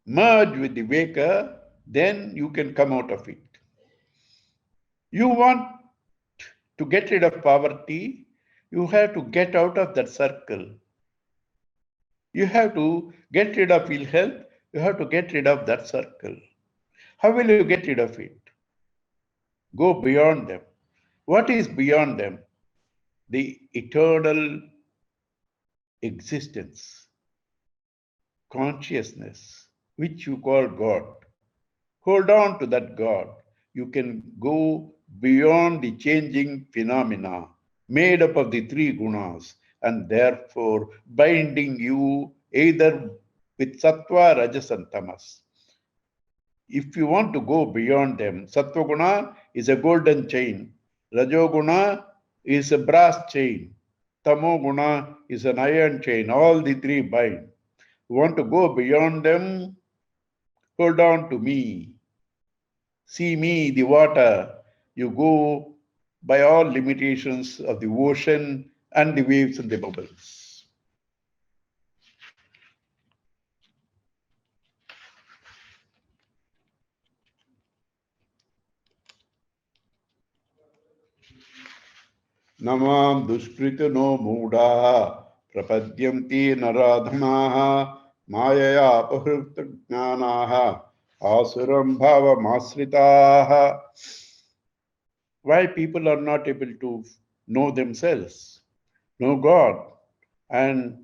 merge with the waker, then you can come out of it. You want to get rid of poverty, you have to get out of that circle. You have to get rid of ill health, you have to get rid of that circle. How will you get rid of it? Go beyond them. What is beyond them? The eternal existence, consciousness, which you call God. Hold on to that God. You can go beyond the changing phenomena made up of the three gunas and therefore binding you either with sattva, rajas, and tamas. If you want to go beyond them, sattva guna is a golden chain, rajoguna is a brass chain, tamo guna is an iron chain. All the three bind. You want to go beyond them, hold on to me. See me, the water. You go by all limitations of the ocean and the waves and the bubbles. Namam dushkritano moodaha prapadyanti naradhamaha mayaya apahruta jnanaha asuram bhava masritaha. Why people are not able to know themselves, know God, and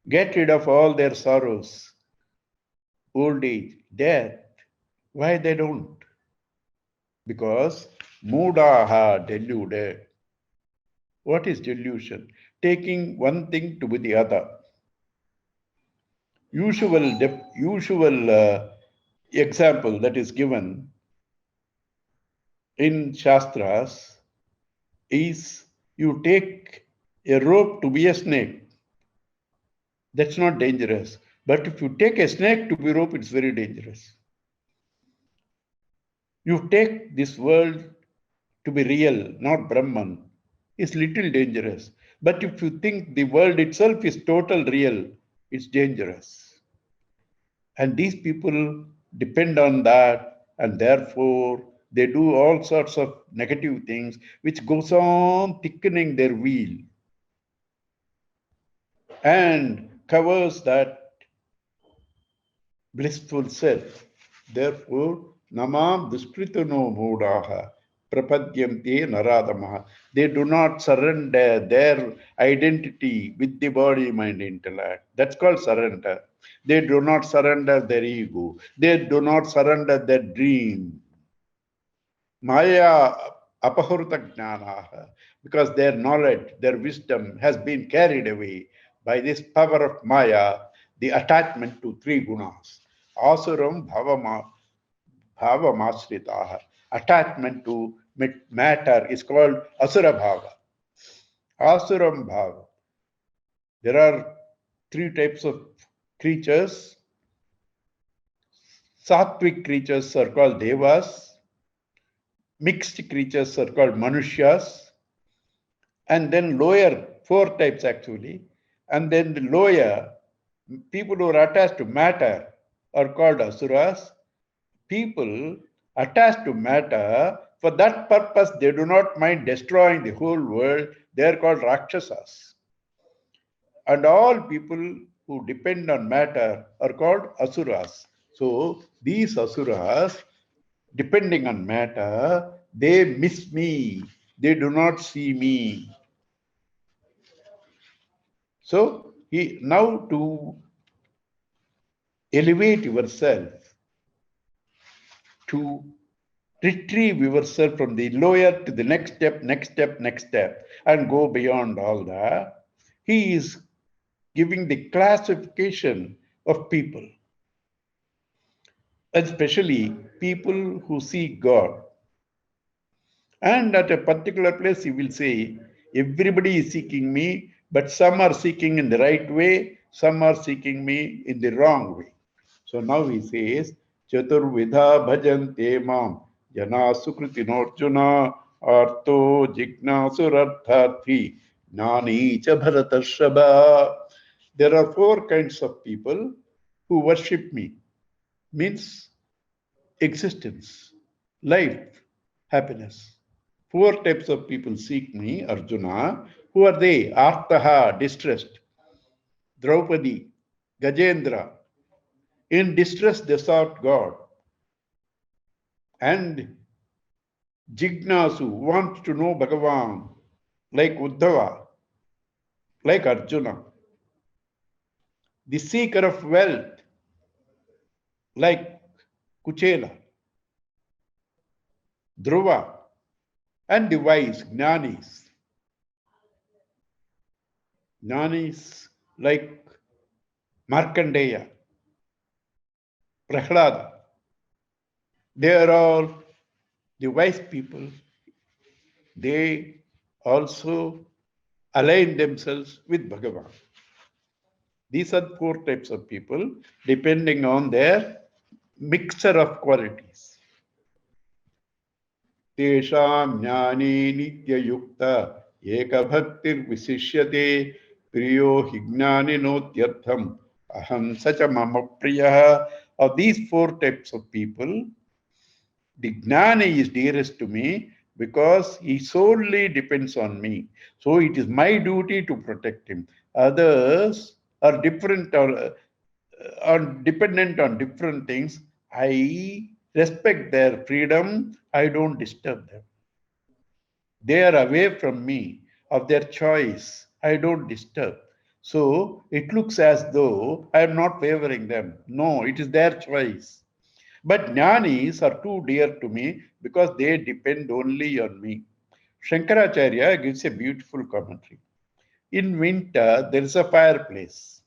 get rid of all their sorrows, old age, death. Why they don't? Because moodaha, deluded. What is delusion? Taking one thing to be the other. Usual example that is given in Shastras is you take a rope to be a snake. That's not dangerous. But if you take a snake to be rope, it's very dangerous. You take this world to be real, not Brahman, is little dangerous. But if you think the world itself is total real, it's dangerous. And these people depend on that, and therefore they do all sorts of negative things, which goes on thickening their wheel and covers that blissful self. Therefore, namam duskritano modaha prapadyante naradamaha. They do not surrender their identity with the body, mind, intellect. That's called surrender. They do not surrender their ego. They do not surrender their dream. Maya apahuruta jnanaha, because their knowledge, their wisdom has been carried away by this power of Maya, the attachment to three gunas. Asuram bhavamasritaha. Attachment to matter is called asura bhava. Asuram bhava. There are three types of creatures. Sattvic creatures are called devas. Mixed creatures are called manushas. And then lower, four types actually. And then the lower, people who are attached to matter are called asuras. People attached to matter, for that purpose, they do not mind destroying the whole world. They are called rakshasas. And all people who depend on matter are called asuras. So these asuras, depending on matter, they miss me. They do not see me. So now to elevate yourself, to retrieve yourself from the lower to the next step, next step, next step, and go beyond all that, he is giving the classification of people, especially people who seek God. And at a particular place, he will say, everybody is seeking me, but some are seeking in the right way, some are seeking me in the wrong way. So now he says, Chaturvidha bhajante mam jana sukritinarjuna arto jignasur nani cha bharatarshaba. There are four kinds of people who worship me. Means existence, life, happiness. Four types of people seek me, Arjuna. Who are they? Artaha, distressed. Draupadi, Gajendra. In distress, they sought God. And Jignasu wants to know Bhagavan, like Uddhava, like Arjuna. The seeker of wealth, like Kuchela, Dhruva, and the wise, Jnanis. Jnanis like Markandeya, Prahlada. They are all the wise people. They also align themselves with Bhagavan. These are four types of people depending on their mixture of qualities. Tesham jnani nityayukta ekabhaktir visishyate priyo hignani notyartham aham sacha mama priya. Of these four types of people, the Gnani is dearest to me because he solely depends on me. So it is my duty to protect him. Others are different or are dependent on different things. I respect their freedom. I don't disturb them. They are away from me of their choice. I don't disturb. So it looks as though I am not favoring them. No, it is their choice. But jnanis are too dear to me because they depend only on me. Shankaracharya gives a beautiful commentary. In winter, there is a fireplace.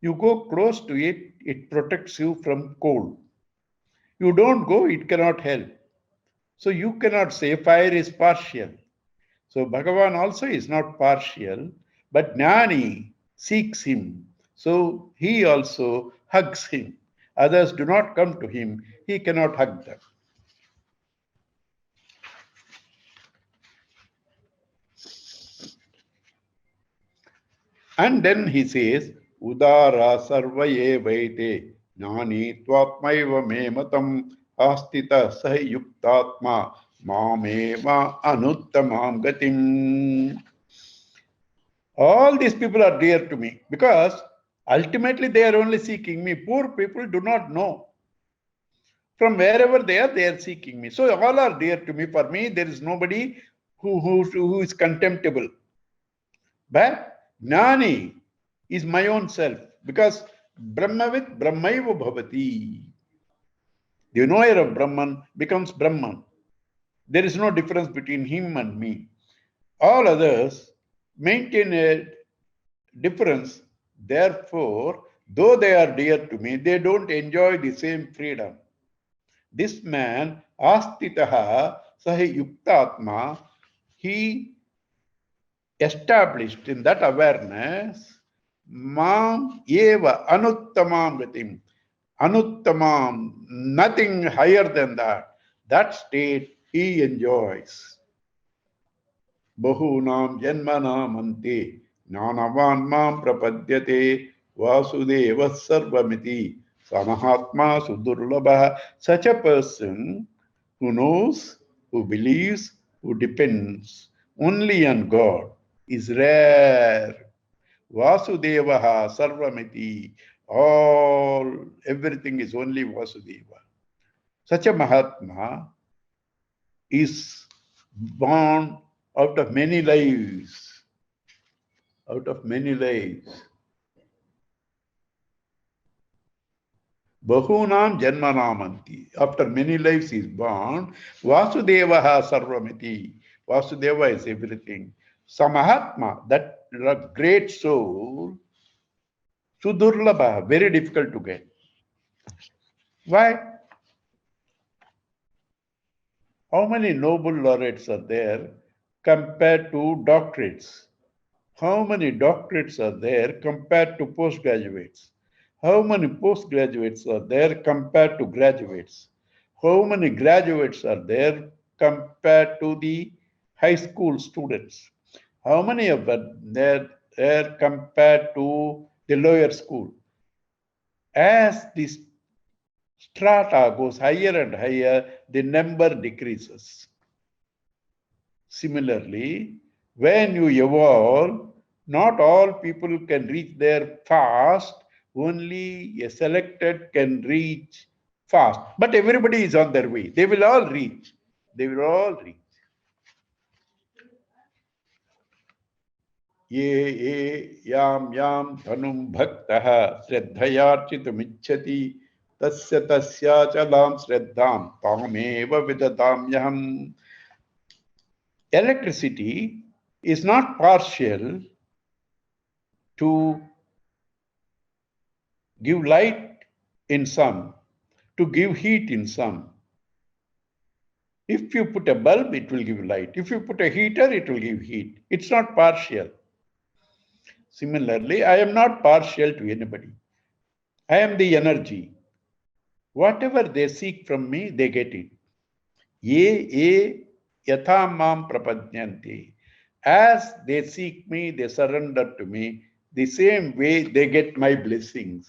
You go close to it, it protects you from cold. You don't go, it cannot help. So you cannot say fire is partial. So Bhagavan also is not partial, but Jnani seeks him. So he also hugs him. Others do not come to him, he cannot hug them. And then he says, Udara sarva evaite jnani twatmaiva me matam astita sahi yuktatma mameva anuttamam gatim. All these people are dear to me because ultimately they are only seeking me. Poor people do not know. From wherever they are seeking me. So all are dear to me. For me, there is nobody who is contemptible. But Jnani is my own self because Brahmavit Brahmaiva Bhavati. The knower of Brahman becomes Brahman. There is no difference between him and me. All others maintain a difference. Therefore, though they are dear to me, they don't enjoy the same freedom. This man, Astitaha Sahi Yuktatma, he established in that awareness, Mam Eva Anuttamam Gatim. Anuttamam, nothing higher than that. That state he enjoys. Bahunam Janmanam Ante Nanavan Mam Prapadyate Vasudeva Sarvamiti Samahatma Sudurlabha. Such a person who knows, who believes, who depends only on God is rare. Vasudevaha Sarvamiti. Everything is only Vasudeva. Such a Mahatma is born out of many lives. Out of many lives. Bahunam Janmanamanti. After many lives he is born. Vasudevaha Sarvamiti. Vasudeva is everything. Samahatma, that great soul, Sudurlabha, very difficult to get. Why? How many Nobel laureates are there compared to doctorates? How many doctorates are there compared to postgraduates? How many postgraduates are there compared to graduates? How many graduates are there compared to the high school students? How many of them there compared to the lower school? As this strata goes higher and higher, the number decreases. Similarly, when you evolve, not all people can reach there fast, only a selected can reach fast. But everybody is on their way. They will all reach. They will all reach. Ye ye yam yam dhanum bhaktah shraddhayarchitumicchati tasya tasya chalam shraddham tameva vidadamyaham. Electricity is not partial to give light in some, to give heat in some. If you put a bulb, it will give light. If you put a heater, it will give heat. It's not partial. Similarly, I am not partial to anybody. I am the energy. Whatever they seek from me, they get it. Ye yatha mam prapadnyanti. As they seek me, they surrender to me. The same way they get my blessings.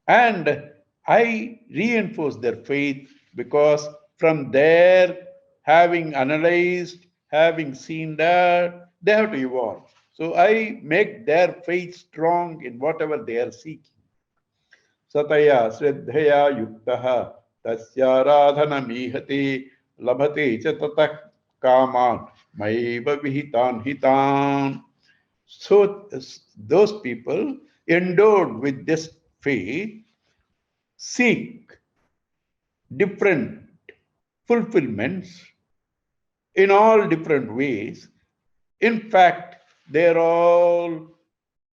And I reinforce their faith because from there, having analyzed, having seen that, they have to evolve. So I make their faith strong in whatever they are seeking. Sataya Sraddhaya Yuktaha Tasya Mihati Labhate Chatatah Kaman Maiva Vihitan Hitan. So those people endowed with this faith seek different fulfillments in all different ways. In fact, they are all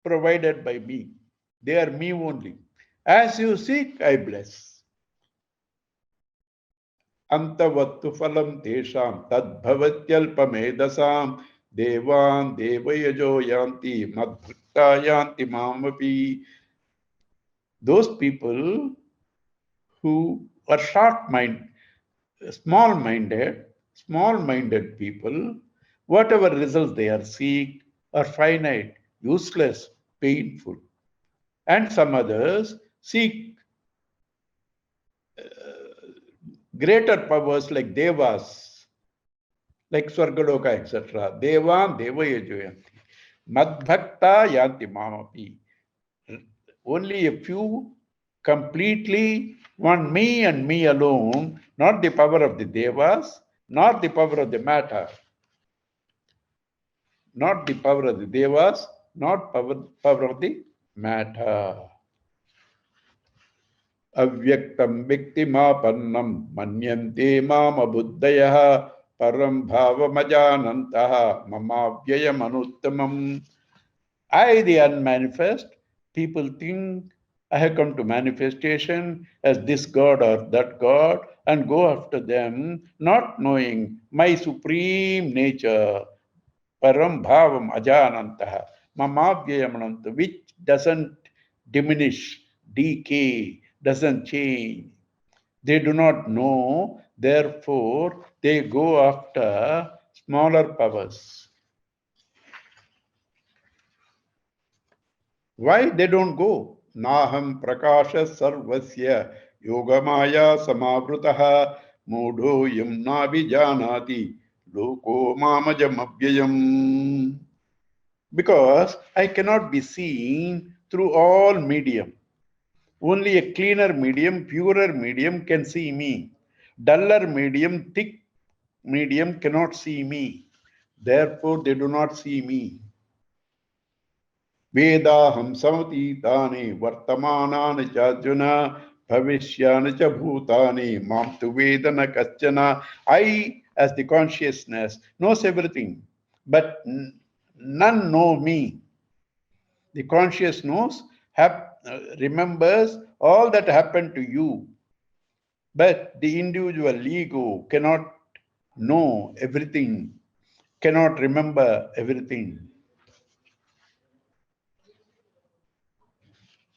provided by me. They are me only. As you seek, I bless. Antavattu phalam tesham tadbhavatyalpamedasam devan devayajo yanti madbhakta yanti mamapi. Those people who are small-minded people, whatever results they are seek are finite, useless, painful. And some others seek greater powers like devas, like Swargaloka, etc. Devan devayajoyanti. Madbhakta yanti mamapi. Only a few completely want me and me alone, not the power of the devas, not the power of the matter, not the power of the devas, not power of the matter. Avyaktam viktimapannam manyante mama buddhayah param bhavamajanantaha mamavyayam. I, the unmanifest, people think I have come to manifestation as this God or that God and go after them, not knowing my supreme nature, param bhavam ajanantaha, mamavyayam, which doesn't diminish, decay, doesn't change. They do not know, therefore they go after smaller powers. Why they don't go? Naham prakasha sarvasya yogamaya samavrutaha mudho yam navijanati loko mamajam abhyayam. Because I cannot be seen through all medium. Only a cleaner medium, purer medium can see me. Duller medium, thick medium cannot see me. Therefore, they do not see me. Vedaham samatitani vartamanani chajuna bhavishyani cha bhutani mam tu vedana kachana. I, as the consciousness, knows everything, but none know me. The conscious knows, remembers all that happened to you, but the individual ego cannot know everything, cannot remember everything.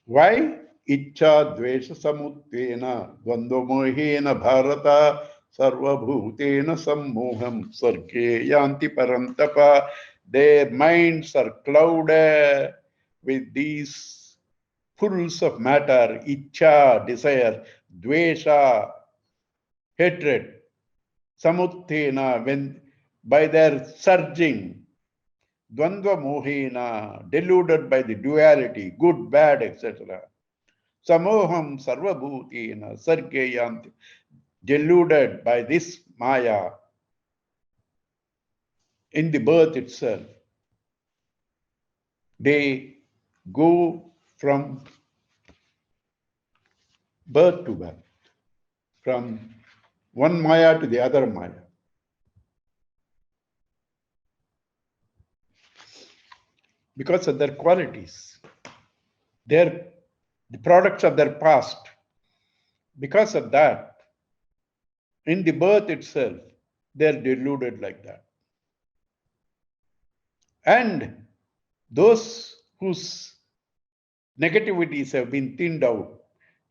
Why? Icha dvesha samutvena dvandvamohena bharata sarvabhutena sammoham sarge yanti parantapa. Their minds are clouded with these fools of matter, icha, desire, dvesha, hatred, samuttena, when by their surging, dvandva mohena, deluded by the duality, good, bad, etc. Samoham sarvabhutina sargeyanti, deluded by this maya in the birth itself. They go from birth to birth, from one maya to the other maya. Because of their qualities, the products of their past. Because of that, in the birth itself, they are deluded like that. And those whose negativities have been thinned out,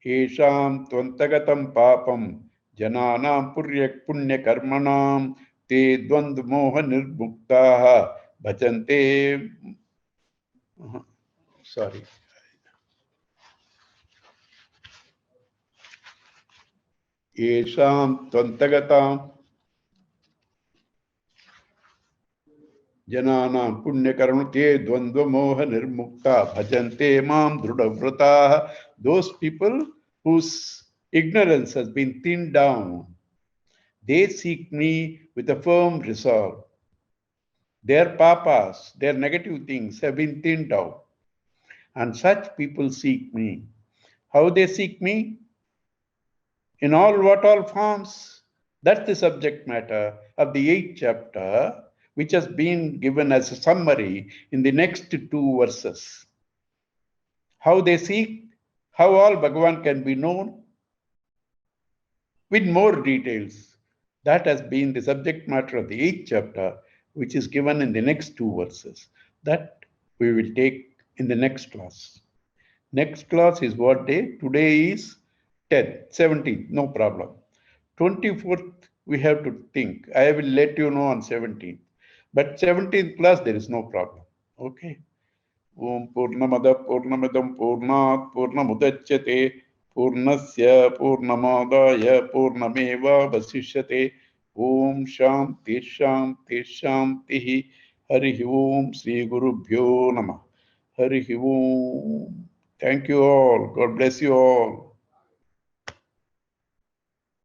Esham tvantagatam papam jananam punya karmanam te dvand moha nirbhuktaha bhajante. Sorry. Esham tvantagatam jananam punya karma te dvandva moha nirmukta bhajante mam drudavrata. Those people whose ignorance has been thinned down, they seek me with a firm resolve. Their papas, their negative things have been thinned out. And such people seek me. How they seek me? In all forms? That's the subject matter of the 8th chapter, which has been given as a summary in the next 2 verses. How they seek, how all Bhagavan can be known, with more details. That has been the subject matter of the 8th chapter, which is given in the next two verses. That we will take in the next class. Next class is what day? Today is 10th, 17th, no problem. 24th, we have to think. I will let you know on 17th. But 17th class, there is no problem. Okay. Om Purnamada Purnamidam Purnat Purnamudachyate Purnasya Purnamadaya Purnameva Vasishyate Om Shanti Shanti Shanti Hari Om Sri Gurubhyo Namah Hari Om. Thank you all. God bless you all.